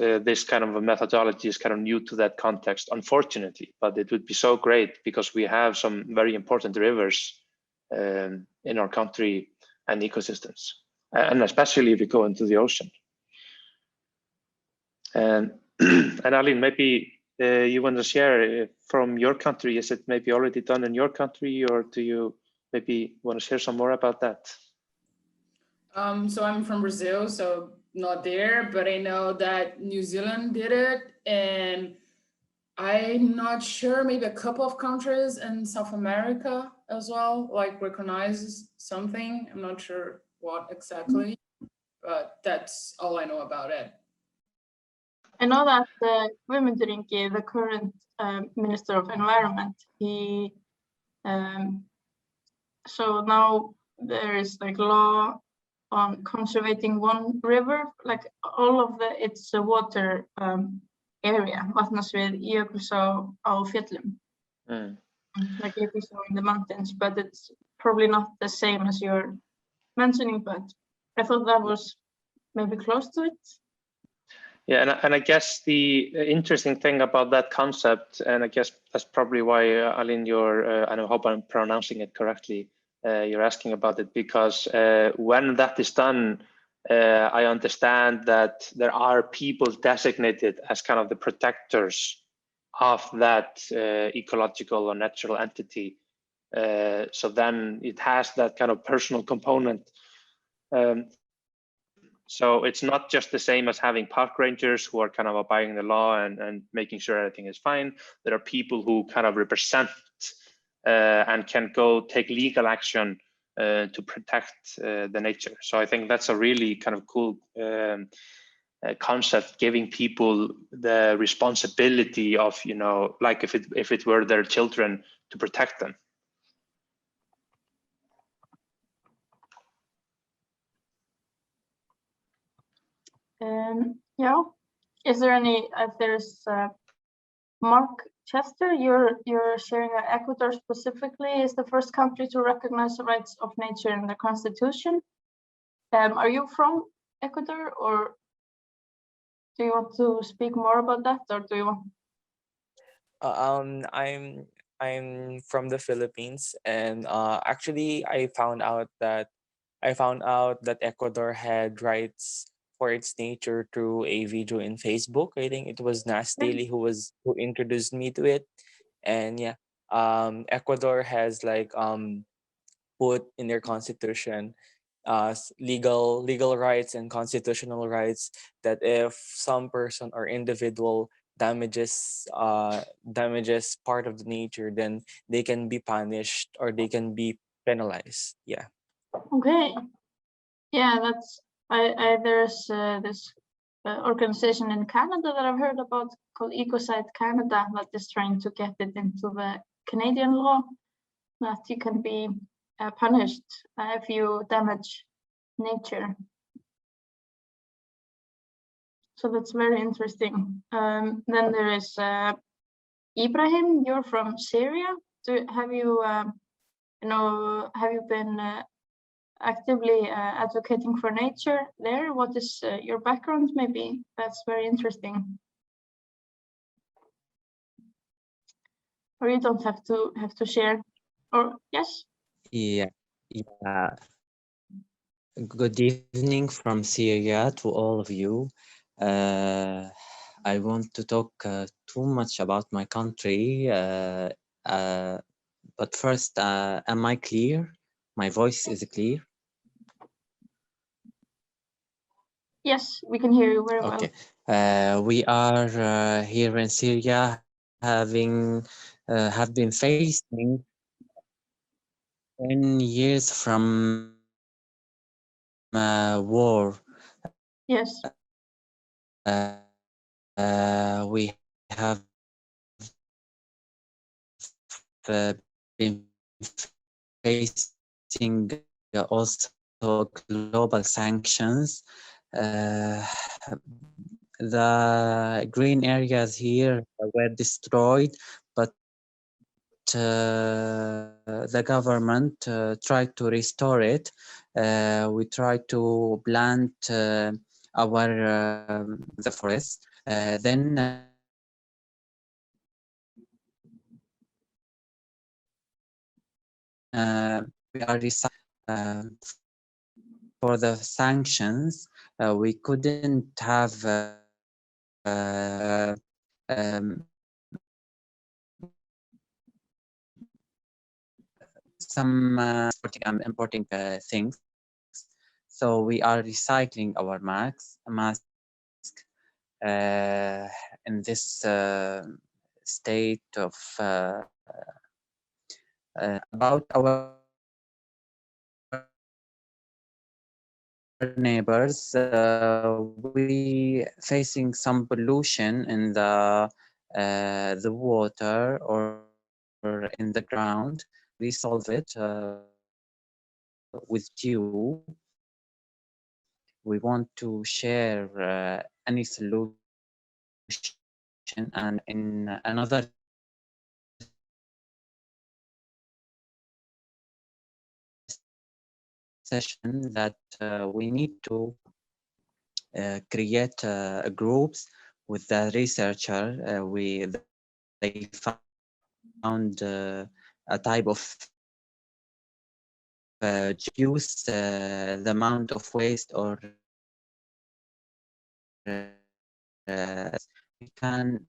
kind of a methodology is kind of new to that context, unfortunately. But it would be so great because we have some very important rivers in our country and ecosystems, and especially if we go into the ocean. And Aline, maybe you want to share from your country. Is it maybe already done in your country, or do you maybe want to share some more about that? So I'm from Brazil, so not there, but I know that New Zealand did it, and I'm not sure, maybe a couple of countries in South America as well, like recognize something. I'm not sure what exactly, but that's all I know about it. I know that Guðmundur Ingi, the current Minister of Environment, he so now there is like law on conservating one river, like all of it's a water area, vatnasvið Jökulsá á fjöllum, like Jökulsá in the mountains, but it's probably not the same as you're mentioning, but I thought that was maybe close to it. Yeah, and I guess the interesting thing about that concept, and I guess that's probably why, Aline, I hope I'm pronouncing it correctly, you're asking about it, because when that is done, I understand that there are people designated as kind of the protectors of that ecological or natural entity. So then it has that kind of personal component. So it's not just the same as having park rangers who are kind of abiding the law and making sure everything is fine. There are people who kind of represent and can go take legal action to protect the nature. So I think that's a really kind of cool concept, giving people the responsibility of, like if it were their children, to protect them. Yeah, is there any, if there's Mark Chester, you're sharing that Ecuador specifically is the first country to recognize the rights of nature in the constitution. Are you from Ecuador, or do you want to speak more about that, or do you want? I'm from the Philippines, and actually I found out that Ecuador had rights for its nature through a video in Facebook. I think it was Nas Daily who introduced me to it. And yeah, Ecuador has like put in their constitution legal rights and constitutional rights that if some person or individual damages part of the nature, then they can be punished, or they can be penalized. Yeah. Okay. Yeah, that's there's this organization in Canada that I've heard about called Ecocide Canada that is trying to get it into the Canadian law that you can be punished if you damage nature. So that's very interesting. Then there is Ibrahim. You're from Syria. Have you been actively advocating for nature there? What is your background? Maybe that's very interesting. Or you don't have to share. Or yes. Yeah. Good evening from Syria to all of you. I want to talk too much about my country, but first, am I clear? My voice is clear? Yes, we can hear you very well. Okay. We are here in Syria have been facing 10 years from war. Yes. We have been facing also global sanctions. The green areas here were destroyed, but the government tried to restore it. We tried to plant the forest. Then we are for the sanctions. We couldn't have some importing things. So we are recycling our mask in this state of about our neighbors. We facing some pollution in the water or in the ground. We solve it with you. We want to share any solution, and in another session that we need to create groups with the researcher. They found a type of reduce the amount of waste or we can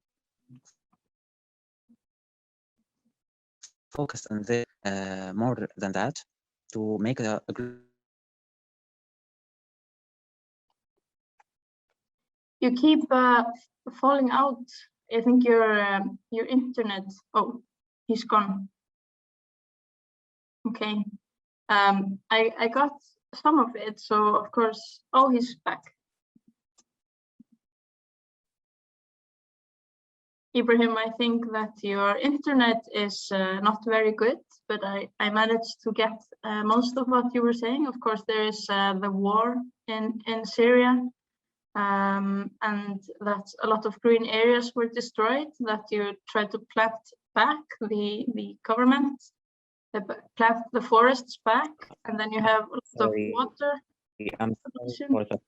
focus on this more than that to make a You keep falling out. I think your internet. Oh, he's gone. Okay. I got some of it, so of course. Oh, he's back. Ibrahim, I think that your internet is not very good, but I managed to get most of what you were saying. Of course, there is the war in Syria, and that a lot of green areas were destroyed, that you try to plant back, the government, plant the forests back, and then you have a lot of water. I'm sorry for the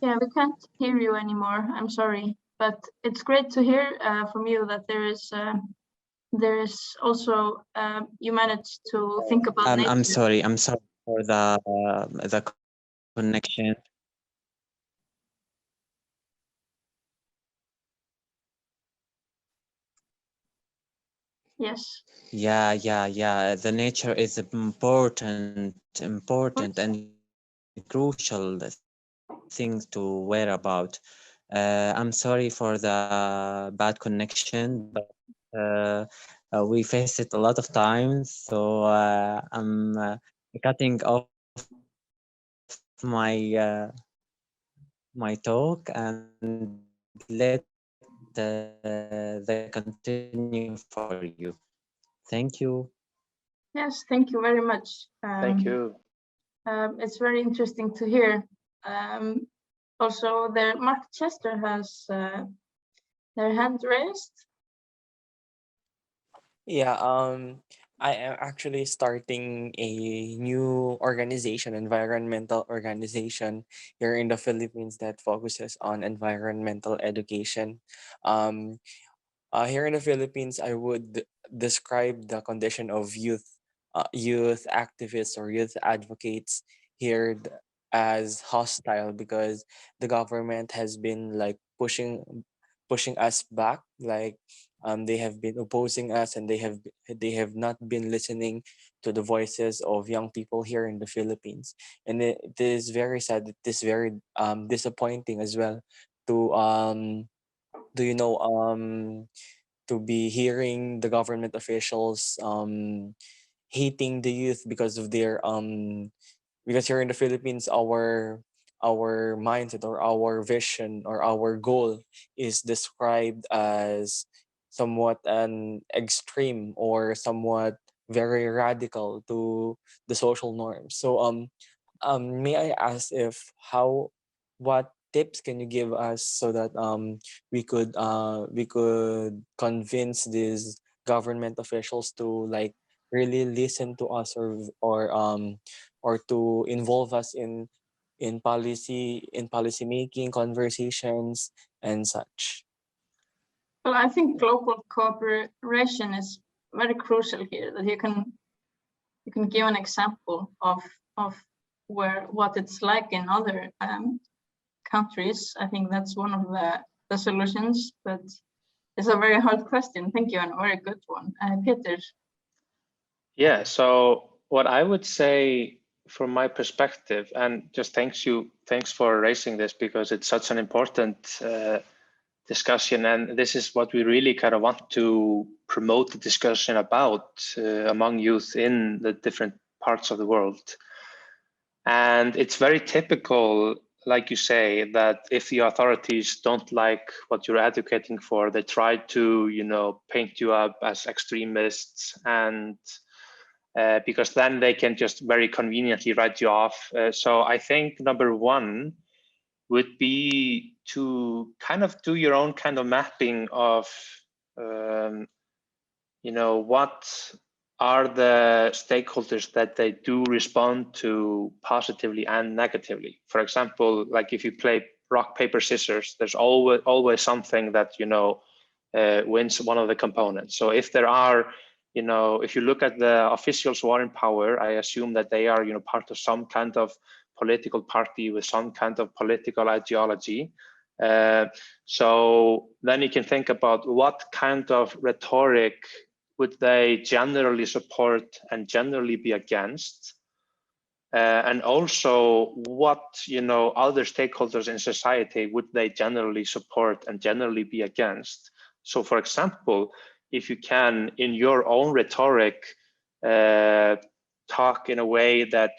Yeah, we can't hear you anymore. I'm sorry, but it's great to hear from you that there is also you managed to think about nature. I'm sorry for the connection. Yes. Yeah. The nature is important and crucial thing to worry about. I'm sorry for the bad connection, but we face it a lot of times. So I'm cutting off my talk and let the continue for you. Thank you. Yes, thank you very much. Thank you. It's very interesting to hear. Also, Mark Chester has their hand raised. Yeah, I am actually starting a new organization, environmental organization here in the Philippines that focuses on environmental education. Um, Here in the Philippines, I would describe the condition of youth activists or youth advocates here as hostile because the government has been like pushing us back. Like they have been opposing us, and they have not been listening to the voices of young people here in the Philippines, and it is very sad. It is very disappointing as well to do you know to be hearing the government officials hating the youth because here in the Philippines our mindset or our vision or our goal is described as somewhat an extreme or somewhat very radical to the social norms. So may I ask if how what tips can you give us so that we could convince these government officials to like really listen to us or to involve us in policy making conversations and such. Well, I think global cooperation is very crucial here. That you can give an example of what it's like in other countries. I think that's one of the solutions, but it's a very hard question. Thank you, and a very good one. Peter. Yeah, so what I would say from my perspective, and just thanks for raising this because it's such an important discussion, and this is what we really kind of want to promote the discussion about among youth in the different parts of the world. And it's very typical, like you say, that if the authorities don't like what you're advocating for, they try to, paint you up as extremists, and because then they can just very conveniently write you off. So I think number one would be to kind of do your own kind of mapping of, what are the stakeholders that they do respond to positively and negatively. For example, like if you play rock, paper, scissors, there's always something that, wins one of the components. So if there are, if you look at the officials who are in power, I assume that they are, part of some kind of political party with some kind of political ideology. So then you can think about what kind of rhetoric would they generally support and generally be against, and also what other stakeholders in society would they generally support and generally be against. So, for example, if you can in your own rhetoric talk in a way that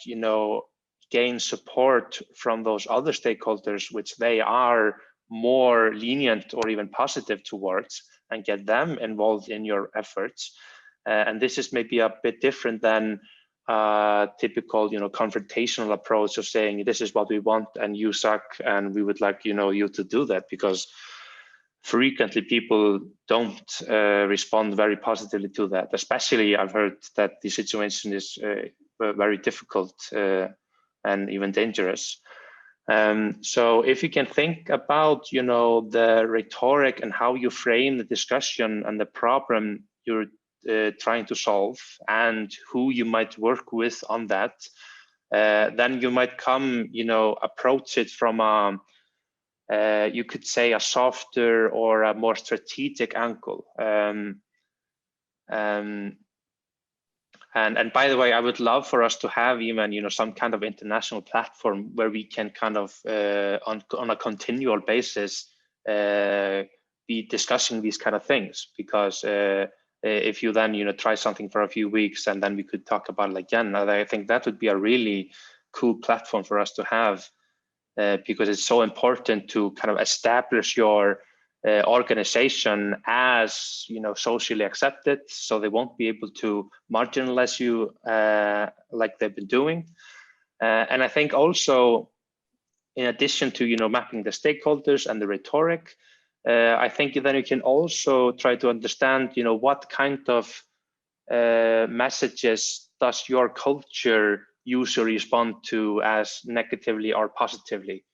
gain support from those other stakeholders, which they are more lenient or even positive towards, and get them involved in your efforts. And this is maybe a bit different than typical, confrontational approach of saying, this is what we want and you suck and we would like, you to do that, because frequently people don't respond very positively to that. Especially I've heard that the situation is very difficult and even dangerous. So if you can think about, the rhetoric and how you frame the discussion and the problem you're trying to solve and who you might work with on that, then you might come, approach it from a, you could say a softer or a more strategic angle. And by the way, I would love for us to have even, some kind of international platform where we can kind of on a continual basis be discussing these kind of things, because if you then try something for a few weeks and then we could talk about it again, I think that would be a really cool platform for us to have, because it's so important to kind of establish your organization as socially accepted, so they won't be able to marginalize you like they've been doing. And I think also, in addition to mapping the stakeholders and the rhetoric, I think then you can also try to understand what kind of messages does your culture usually respond to as negatively or positively.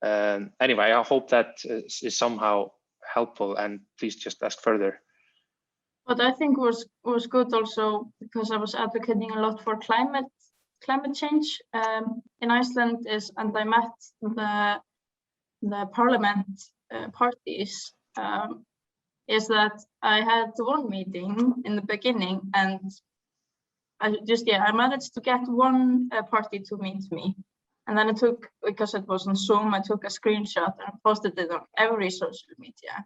Anyway, I hope that is somehow helpful, and please just ask further. What I think was good also, because I was advocating a lot for climate change in Iceland, and I met the parliament parties, is that I had one meeting in the beginning, and I managed to get one party to meet me. And then because it was on Zoom, I took a screenshot and posted it on every social media.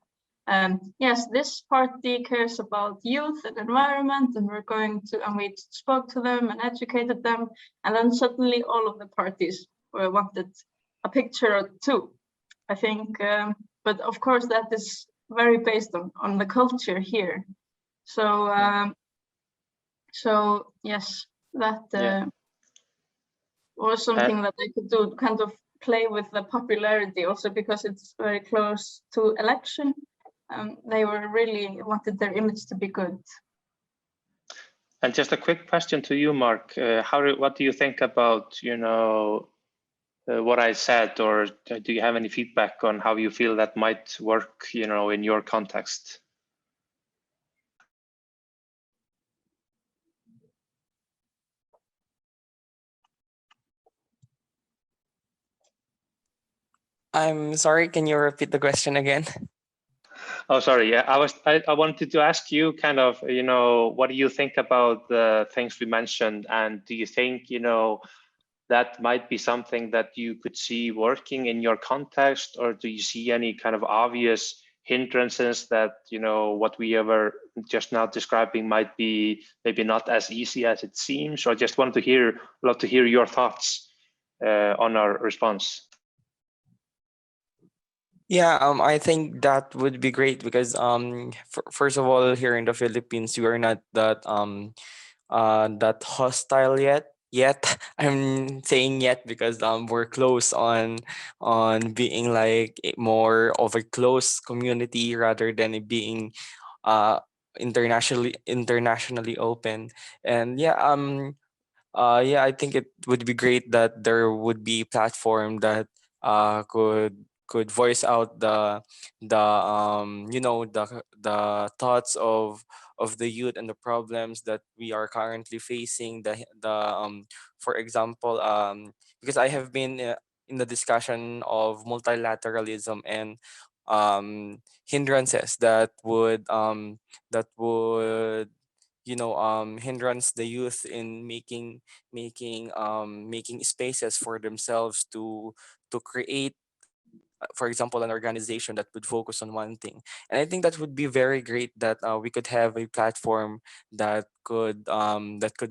Yes, this party cares about youth and environment, and we spoke to them and educated them. And then suddenly all of the parties wanted a picture or two, I think. But of course, that is very based on the culture here. So, so yes, that was something that I could do, kind of play with the popularity also, because it's very close to election. They were really wanted their image to be good. And just a quick question to you, Mark. What do you think about what I said, or do you have any feedback on how you feel that might work in your context? I'm sorry, can you repeat the question again? Oh, sorry. Yeah, I wanted to ask you kind of, what do you think about the things we mentioned, and do you think, that might be something that you could see working in your context, or do you see any kind of obvious hindrances that, what we were just now describing might be maybe not as easy as it seems? Or I just wanted to love to hear your thoughts on our response. Yeah, I think that would be great, because first of all, here in the Philippines, we are not that that hostile yet. I'm saying yet because we're close on being like more of a close community rather than it being internationally open. And yeah, I think it would be great that there would be platform that could voice out the thoughts of the youth and the problems that we are currently facing. For example, because I have been in the discussion of multilateralism and hindrances that would hindrance the youth in making spaces for themselves to create, for example, an organization that would focus on one thing. And I think that would be very great that we could have a platform that could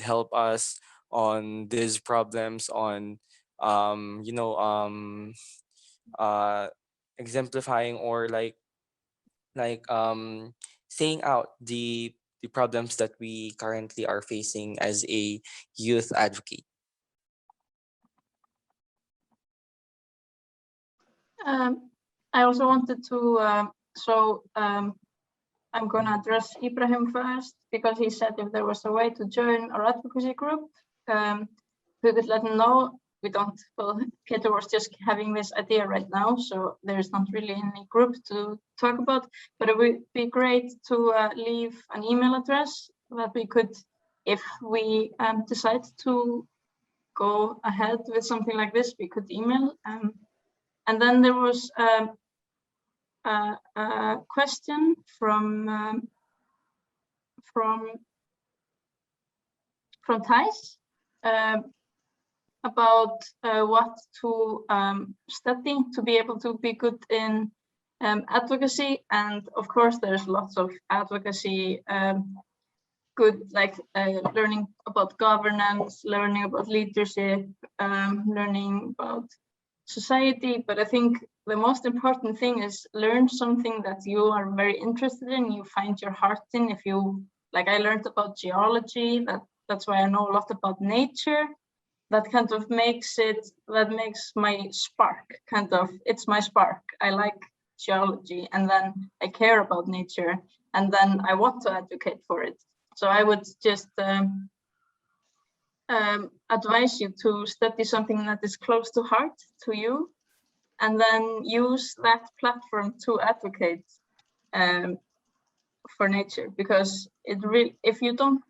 help us on these problems, on um you know um uh exemplifying, or like saying out the problems that we currently are facing as a youth advocate. I also wanted to, I'm going to address Ibrahim first, because he said if there was a way to join our advocacy group, we could let him know. Peter was just having this idea right now, so there's not really any group to talk about, but it would be great to leave an email address that we could, if we decide to go ahead with something like this, we could email. And then there was a question from Thijs about what to study to be able to be good in advocacy, and of course there's lots of advocacy, good, like learning about governance, learning about leadership, learning about society. But I think the most important thing is learn something that you are very interested in, you find your heart in. If you, like, I learned about geology, that's why I know a lot about nature. That kind of makes it, that makes my spark, kind of, it's my spark. I like geology, and then I care about nature, and then I want to advocate for it. So I would just advise you to study something that is close to heart to you, and then use that platform to advocate for nature. Because it really, if you don't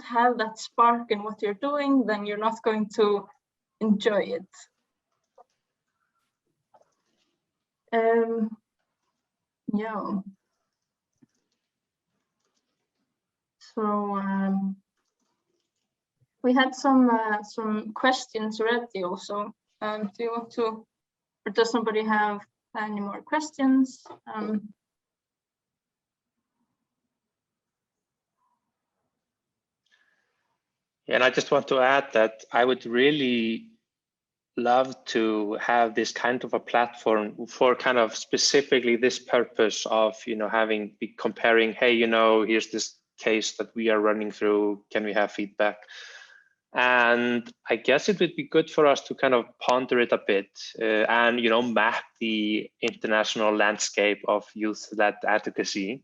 have that spark in what you're doing, then you're not going to enjoy it. Yeah. So we had some questions ready also. Do you want to, or does somebody have any more questions? Yeah, and I just want to add that I would really love to have this kind of a platform for kind of specifically this purpose of, you know, comparing, hey, you know, here's this case that we are running through, can we have feedback? And I guess it would be good for us to kind of ponder it a bit and, you know, map the international landscape of youth-led advocacy.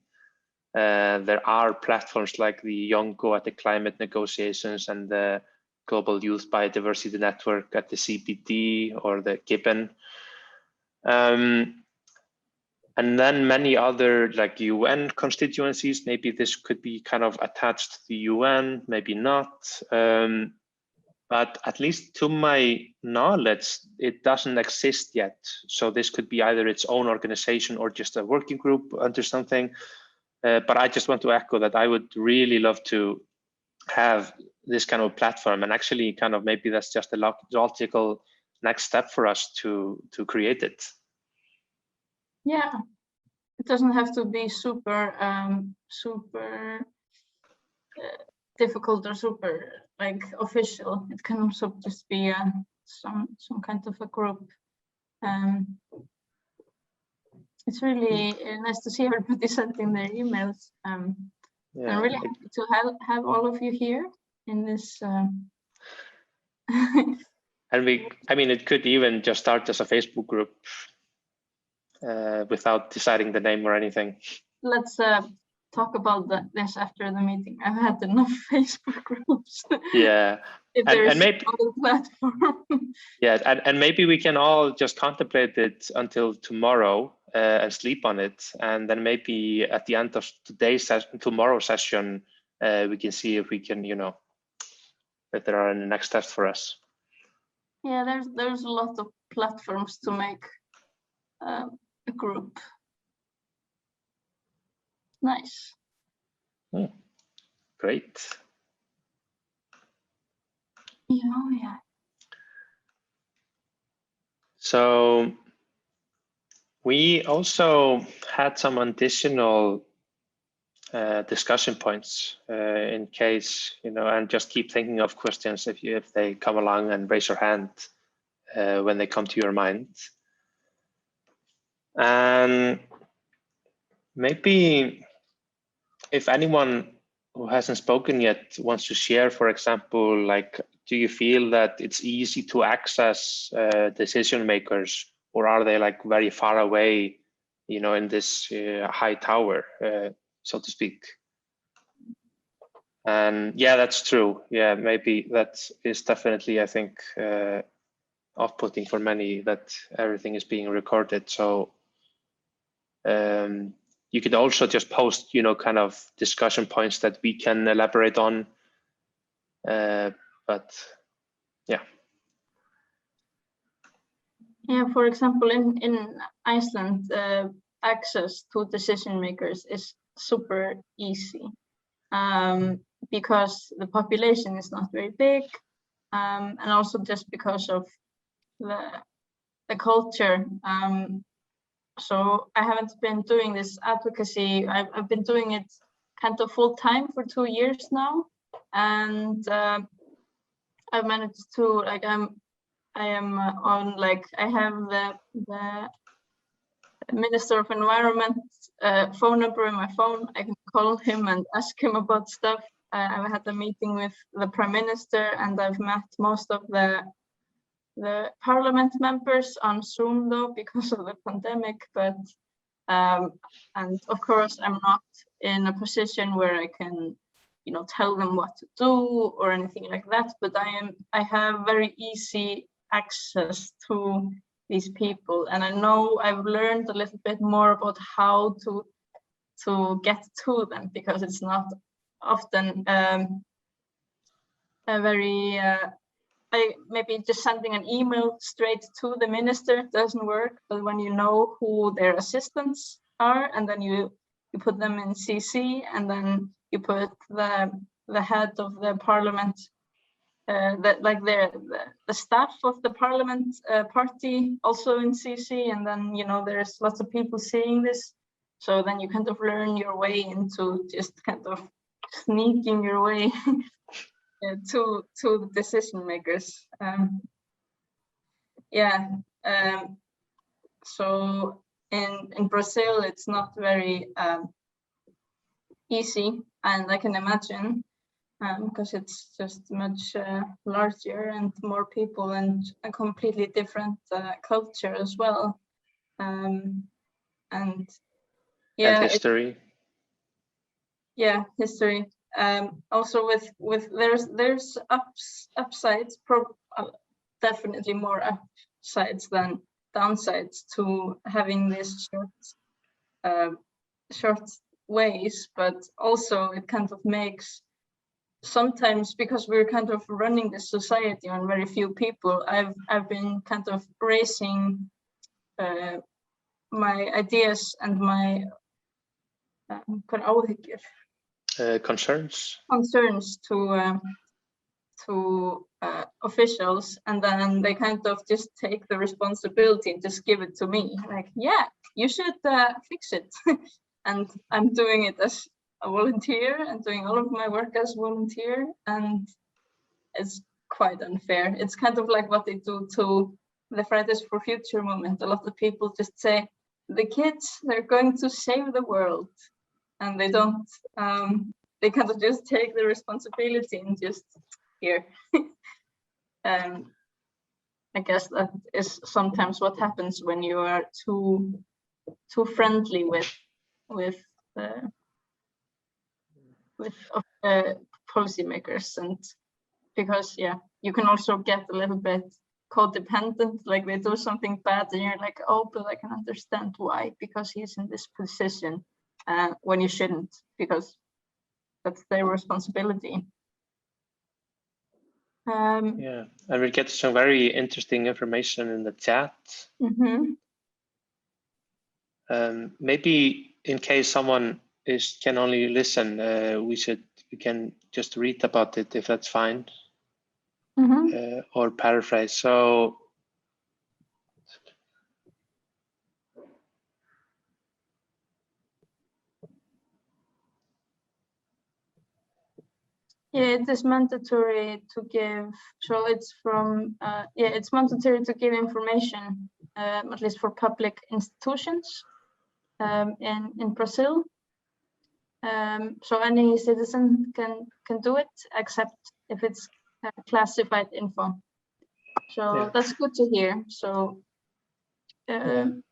There are platforms like the YONGO at the climate negotiations and the Global Youth Biodiversity Network at the CBD or the Gibbon. And then many other like UN constituencies. Maybe this could be kind of attached to the UN, maybe not. But at least to my knowledge, it doesn't exist yet. So this could be either its own organization or just a working group under something. But I just want to echo that I would really love to have this kind of platform, and actually kind of maybe that's just a logical next step for us to create it. Yeah, it doesn't have to be super difficult or super like official. It can also just be some kind of a group. It's really nice to see everybody sending their emails. Yeah. I'm really happy to have all of you here in this. And I mean, it could even just start as a Facebook group without deciding the name or anything. Let's talk about this after the meeting. I've had enough Facebook groups. Yeah. If there's and maybe, other platform. Yeah, and maybe we can all just contemplate it until tomorrow and sleep on it, and then maybe at the end of tomorrow's session, we can see if we can, you know, if there are any next steps for us. Yeah, there's a lot of platforms to make a group. Nice. Great. Yeah. So we also had some additional discussion points in case, you know, and just keep thinking of questions if they come along, and raise your hand when they come to your mind. And maybe if anyone who hasn't spoken yet wants to share, for example, like, do you feel that it's easy to access decision makers, or are they like very far away, you know, in this high tower, so to speak? And yeah, that's true. Yeah, maybe that is definitely, I think, off-putting for many that everything is being recorded. So you could also just post, you know, kind of discussion points that we can elaborate on. But yeah. Yeah, for example, in Iceland, access to decision makers is super easy because the population is not very big, and also just because of the culture. so I haven't been doing this advocacy. I've been doing it kind of full time for 2 years now, and I've managed to I am on I have the Minister of Environment phone number in my phone. I can call him and ask him about stuff. I've had a meeting with the Prime Minister, and I've met most of the Parliament members on Zoom though because of the pandemic. But and of course I'm not in a position where I can, tell them what to do or anything like that. But I have very easy access to these people, and I know I've learned a little bit more about how to get to them, because it's not often a very maybe just sending an email straight to the minister doesn't work. But when you know who their assistants are, and then you put them in CC, and then you put the head of the parliament, the staff of the parliament party also in CC, and then there's lots of people seeing this, so then you kind of learn your way into just kind of sneaking your way to the decision makers. So in Brazil it's not very easy, and I can imagine, because it's just much larger and more people and a completely different culture as well, and history. History. Also with there's upsides, definitely more upsides than downsides to having this short ways, but also it kind of makes, sometimes because we're kind of running this society on very few people, I've been kind of raising my ideas and my concerns to officials, and then they kind of just take the responsibility and just give it to me, like, yeah, you should fix it. And I'm doing it as a volunteer and doing all of my work as volunteer, and it's quite unfair. It's kind of like what they do to the Fridays for Future movement. A lot of people just say, the kids, they're going to save the world, and they don't, they kind of just take the responsibility and just here. I guess that is sometimes what happens when you are too friendly with policymakers, and because you can also get a little bit codependent, like they do something bad and you're like, oh, but I can understand why, because he's in this position, when you shouldn't, because that's their responsibility. And we get some very interesting information in the chat. Maybe in case someone can only listen, we can just read about it, if that's fine, or paraphrase. So it is mandatory to give. So it's from it's mandatory to give information, at least for public institutions, in Brazil. So any citizen can do it, except if it's classified info. So that's good to hear. So and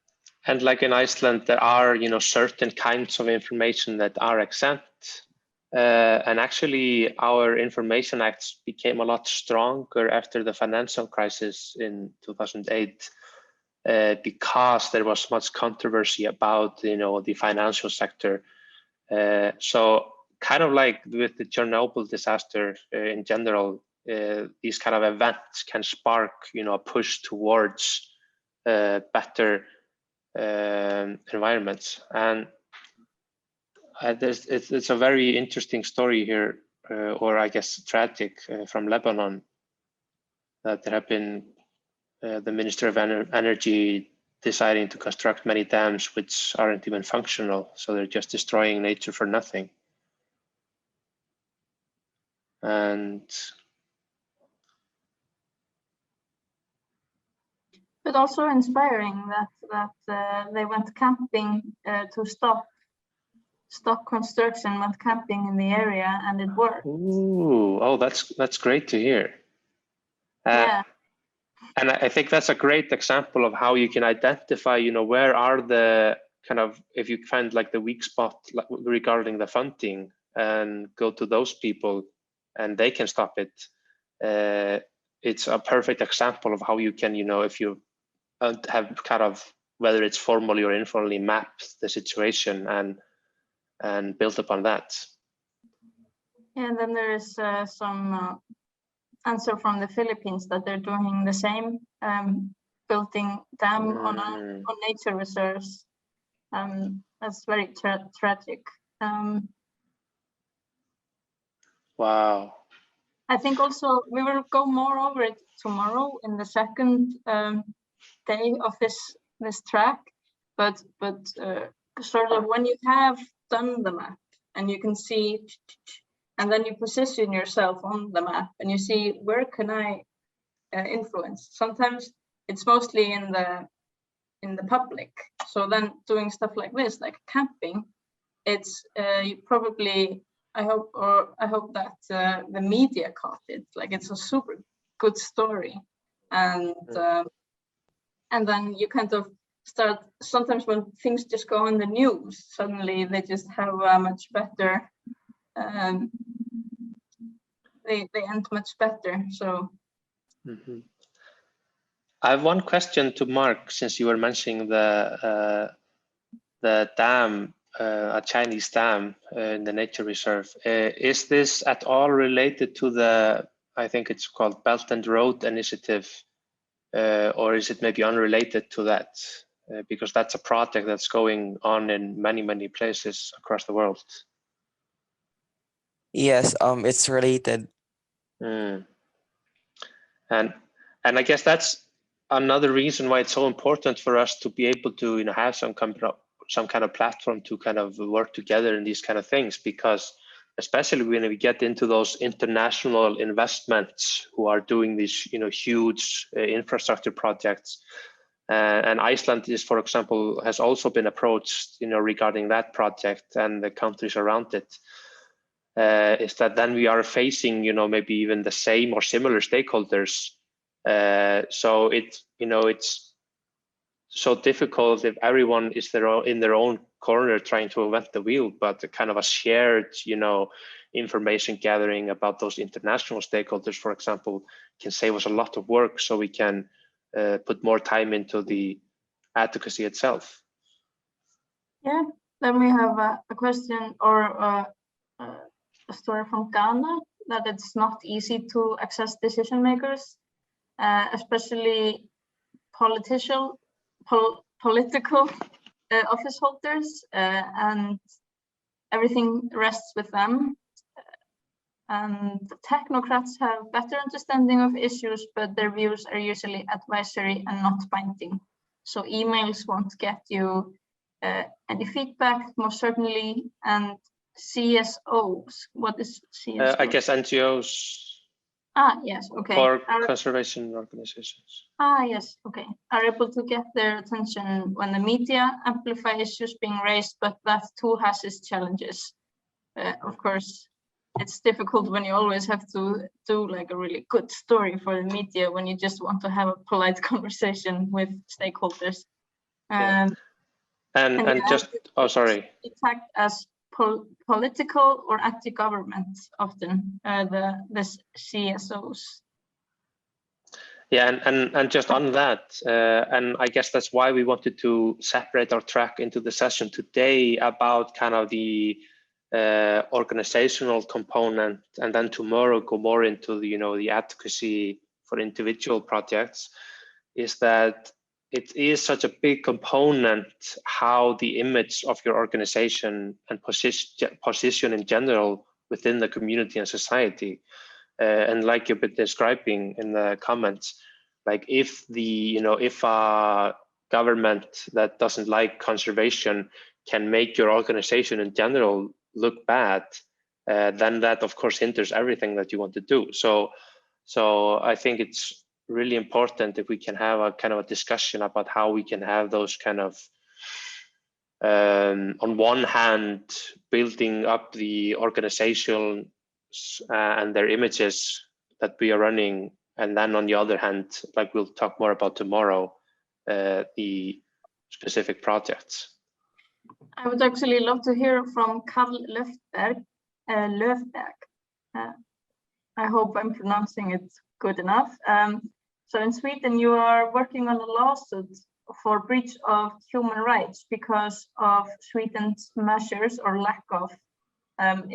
like in Iceland, there are certain kinds of information that are exempt. And actually, our Information Acts became a lot stronger after the financial crisis in 2008, because there was much controversy about the financial sector. So kind of like with the Chernobyl disaster in general, these kind of events can spark a push towards better environments. And it's a very interesting story here, or I guess tragic, from Lebanon, that there have been the Minister of Energy deciding to construct many dams which aren't even functional. So they're just destroying nature for nothing. And but also inspiring that they went camping to stop construction, went camping in the area, and it worked. ooh, oh, that's great to hear. Yeah. And I think that's a great example of how you can identify, where are the kind of, if you find like the weak spot regarding the funding, and go to those people and they can stop it. It's a perfect example of how you can, if you have kind of, whether it's formally or informally, mapped the situation and build upon that. And then there is some answer from the Philippines that they're doing the same, building dam on nature reserves. That's very tragic. Wow. I think also we will go more over it tomorrow in the second day of this track, but sort of when you have done the map and you can see, and then you position yourself on the map and you see, where can I influence? Sometimes it's mostly in the public. So then doing stuff like this, like camping, it's you probably, I hope that the media caught it. Like, it's a super good story, and then you kind of start. Sometimes when things just go on the news, suddenly they just have a much better. They end much better. So. Mm-hmm. I have one question to Mark, since you were mentioning the dam, a Chinese dam in the nature reserve. Is this at all related to the, I think it's called Belt and Road Initiative, or is it maybe unrelated to that? Because that's a project that's going on in many, many places across the world. Yes, it's related. And I guess that's another reason why it's so important for us to be able to have some kind of platform to kind of work together in these kind of things, because especially when we get into those international investments who are doing these huge infrastructure projects, and Iceland is, for example, has also been approached regarding that project and the countries around it, is that then we are facing maybe even the same or similar stakeholders. So it's so difficult if everyone is in their own corner trying to invent the wheel, but kind of a shared, information gathering about those international stakeholders, for example, can save us a lot of work, so we can put more time into the advocacy itself. Yeah, then we have a question or a story from Ghana, that it's not easy to access decision makers, especially political office holders, and everything rests with them. And the technocrats have better understanding of issues, but their views are usually advisory and not binding. So emails won't get you any feedback, most certainly. And CSOs, what is CSOs? I guess NGOs. Yes, okay. Or conservation organizations. Yes, okay. Are able to get their attention when the media amplify issues being raised, but that too has its challenges. Of course, it's difficult when you always have to do like a really good story for the media when you just want to have a polite conversation with stakeholders. And just, oh, sorry. It's tagged as political or anti-government often, the CSOs. Yeah, and just on that, and I guess that's why we wanted to separate our track into the session today about kind of the organizational component, and then tomorrow go more into the the advocacy for individual projects. Is that it is such a big component how the image of your organization and position in general within the community and society. And like you've been describing in the comments, like if the if a government that doesn't like conservation can make your organization in general look bad, then that of course hinders everything that you want to do. So I think it's really important if we can have a kind of a discussion about how we can have those kind of, on one hand, building up the organization and their images that we are running, and then on the other hand, like we'll talk more about tomorrow, the specific projects. I would actually love to hear from Karl Löfberg. I hope I'm pronouncing it good enough. So in Sweden, you are working on a lawsuit for breach of human rights because of Sweden's measures or lack of.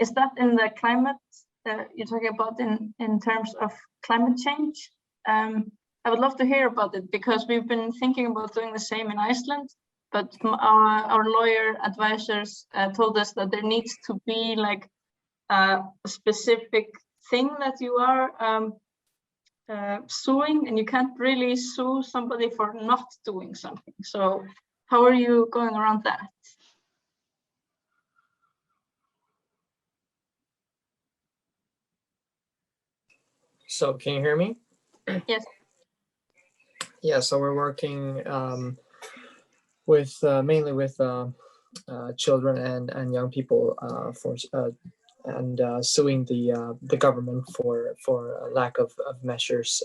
Is that in the climate you're talking about in terms of climate change? I would love to hear about it because we've been thinking about doing the same in Iceland, but our lawyer advisors told us that there needs to be like a specific thing that you are suing, and you can't really sue somebody for not doing something. So how are you going around that? So can you hear me? Yes. Yeah, so we're working with mainly with children and young people for suing the government for a lack of measures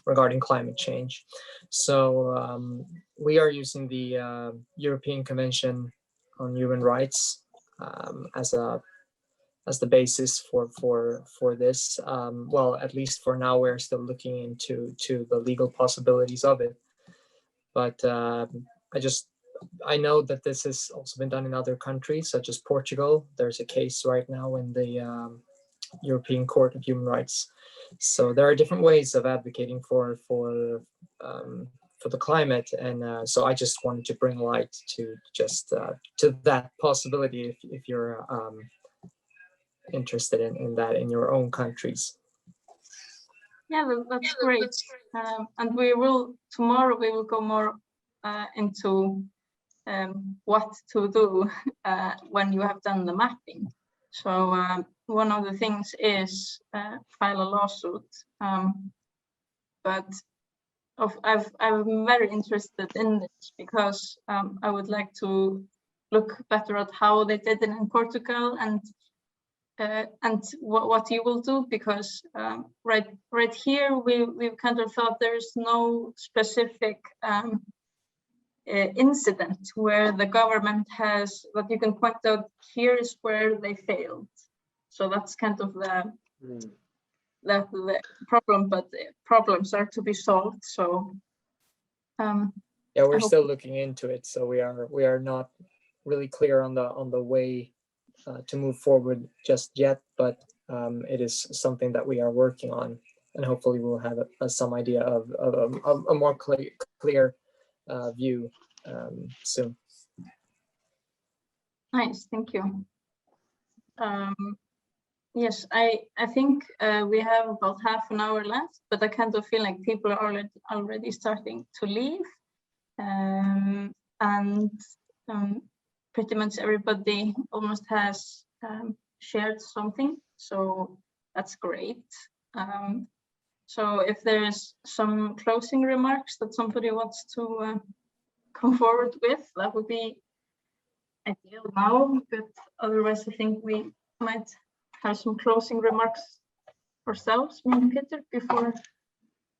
regarding climate change. So we are using the European Convention on Human Rights as the basis for this. Well, at least for now, we're still looking into the legal possibilities of it. But I know that this has also been done in other countries, such as Portugal. There's a case right now in the European Court of Human Rights. So there are different ways of advocating for the climate, and so I just wanted to bring light to just to that possibility if you're interested in that in your own countries. Yeah, that's great. And tomorrow we will go more into what to do when you have done the mapping. So one of the things is file a lawsuit. But I'm very interested in this because I would like to look better at how they did it in Portugal and what you will do, because right here we've kind of thought there's no specific incident where the government has that you can point out here is where they failed. So that's kind of the problem, but the problems are to be solved. So yeah, we're still looking into it. So we are not really clear on the way to move forward just yet, but it is something that we are working on, and hopefully we'll have some idea of a more clear view soon. Nice, thank you. Yes, I think we have about half an hour left, but I kind of feel like people are already starting to leave, and pretty much everybody almost has shared something, so that's great. So if there's some closing remarks that somebody wants to come forward with, that would be ideal now, but otherwise I think we might have some closing remarks ourselves, me and Peter, before.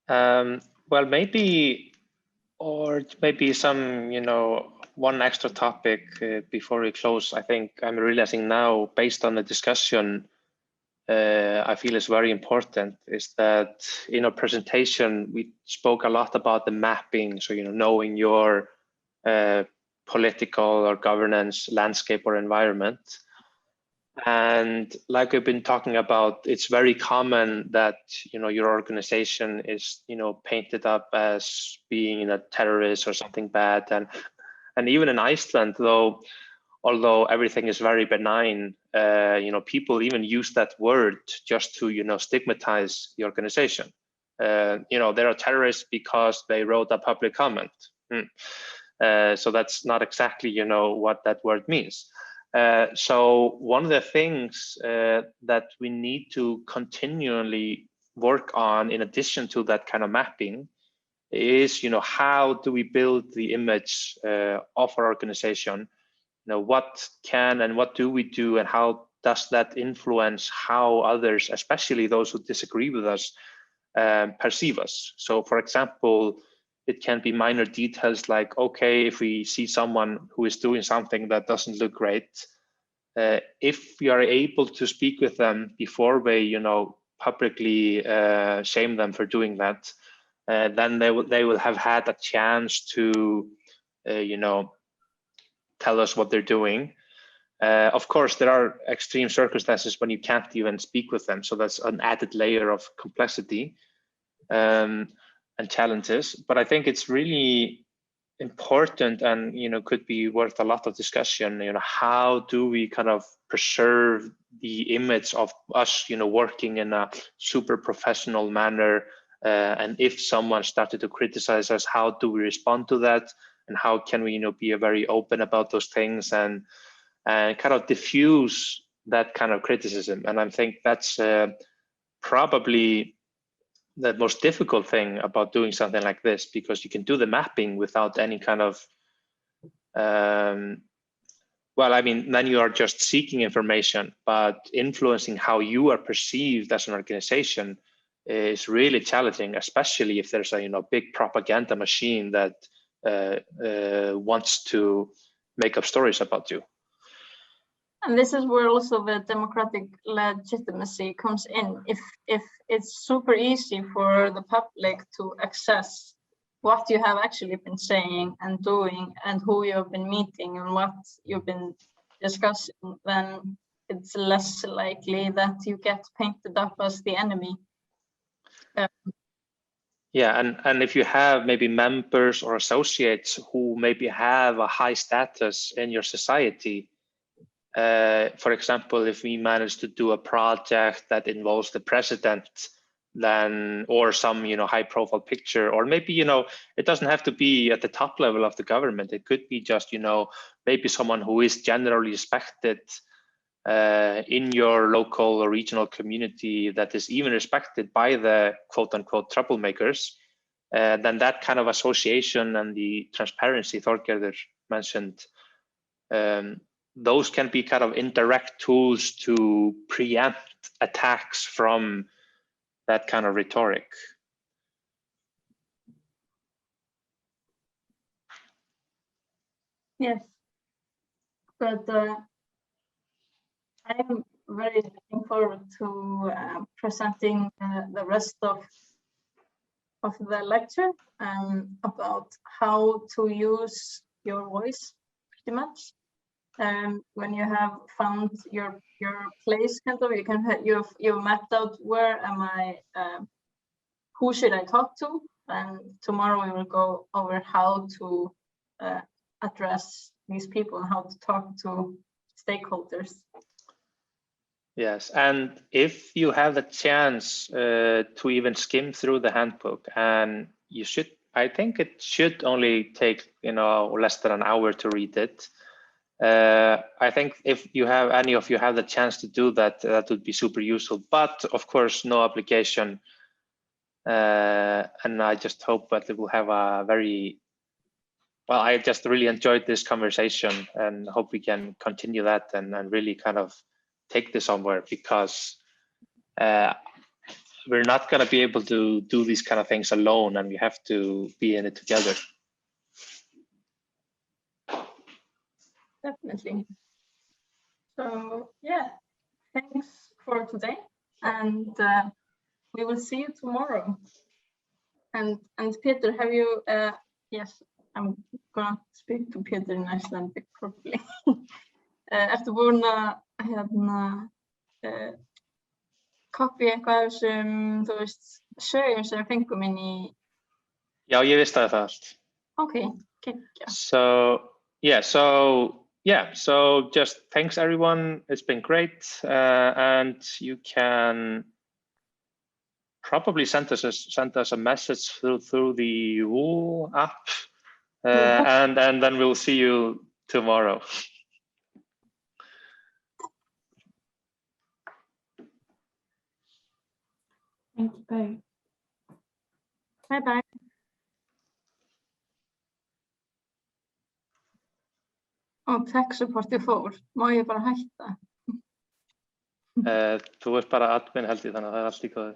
Well, maybe some, one extra topic before we close. I think I'm realizing now, based on the discussion, I feel is very important, is that in our presentation, we spoke a lot about the mapping. So, knowing your political or governance landscape or environment. And like we've been talking about, it's very common that your organization is painted up as being a terrorist or something bad, and even in Iceland, although everything is very benign, people even use that word just to stigmatize the organization. They are terrorists because they wrote a public comment. So that's not exactly, you know, what that word means. So one of the things that we need to continually work on, in addition to that kind of mapping, is, you know, how do we build the image of our organization? You know, what can and what do we do, and how does that influence how others, especially those who disagree with us, perceive us? So, for example, it can be minor details like, okay, if we see someone who is doing something that doesn't look great, if we are able to speak with them before we, you know, publicly shame them for doing that, then they will have had a chance to, you know, tell us what they're doing. Of course, there are extreme circumstances when you can't even speak with them, so that's an added layer of complexity and challenges. But I think it's really important, and, you know, could be worth a lot of discussion. You know, how do we kind of preserve the image of us, you know, working in a super professional manner? And if someone started to criticize us, how do we respond to that? And how can we, you know, be very open about those things and kind of diffuse that kind of criticism? And I think that's probably the most difficult thing about doing something like this, because you can do the mapping without any kind of, well, I mean, then you are just seeking information, but influencing how you are perceived as an organization is really challenging, especially if there's a, you know, big propaganda machine that wants to make up stories about you. And this is where also the democratic legitimacy comes in. If it's super easy for the public to access what you have actually been saying and doing, and who you've been meeting and what you've been discussing, then it's less likely that you get painted up as the enemy. Yeah, and if you have maybe members or associates who maybe have a high status in your society, for example, if we manage to do a project that involves the president, then, or some, you know, high profile picture, or maybe, you know, it doesn't have to be at the top level of the government. It could be just, you know, maybe someone who is generally respected in your local or regional community, that is even respected by the quote unquote troublemakers, then that kind of association and the transparency Þorgerður mentioned, those can be kind of indirect tools to preempt attacks from that kind of rhetoric. Yes, but I'm very looking forward to presenting the rest of the lecture about how to use your voice, pretty much. When you have found your place, kind of, you've mapped out where am I, who should I talk to, and tomorrow we will go over how to address these people and how to talk to stakeholders. Yes, and if you have the chance to even skim through the handbook, and you should, I think it should only take, you know, less than an hour to read it. I think if you have, any of you have the chance to do that, that would be super useful, but of course, no obligation. And I just hope that it will have a very, well, I just really enjoyed this conversation, and hope we can continue that and really kind of take this somewhere, because we're not going to be able to do these kind of things alone, and we have to be in it together. Definitely. So yeah, thanks for today, and we will see you tomorrow. And Peter, have you? Yes, I'm gonna speak to Peter in Icelandic probably. Ertu búin að copy eitthvað af þessum, þú veist, sögum sem við fengum inn í? Já, ég vissi það allt. Okay, gekkja. So just thanks everyone. It's been great, and you can probably send us a message through the Woo app And then we'll see you tomorrow. Thank you both. Bye bye. Og tech supportið fór, má ég bara hætta? Þú ert bara admin held ég, þannig að það allt í góðu.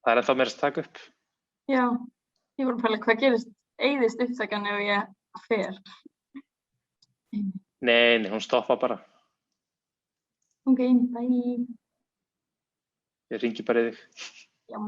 Það ennþá meira að taka upp. Já, ég var að pæla hvað gerist, eyðist upptakan ef ég fer. Nei, hún stoppa bara. Ok, bye. Ég ringi bara í þig. Já.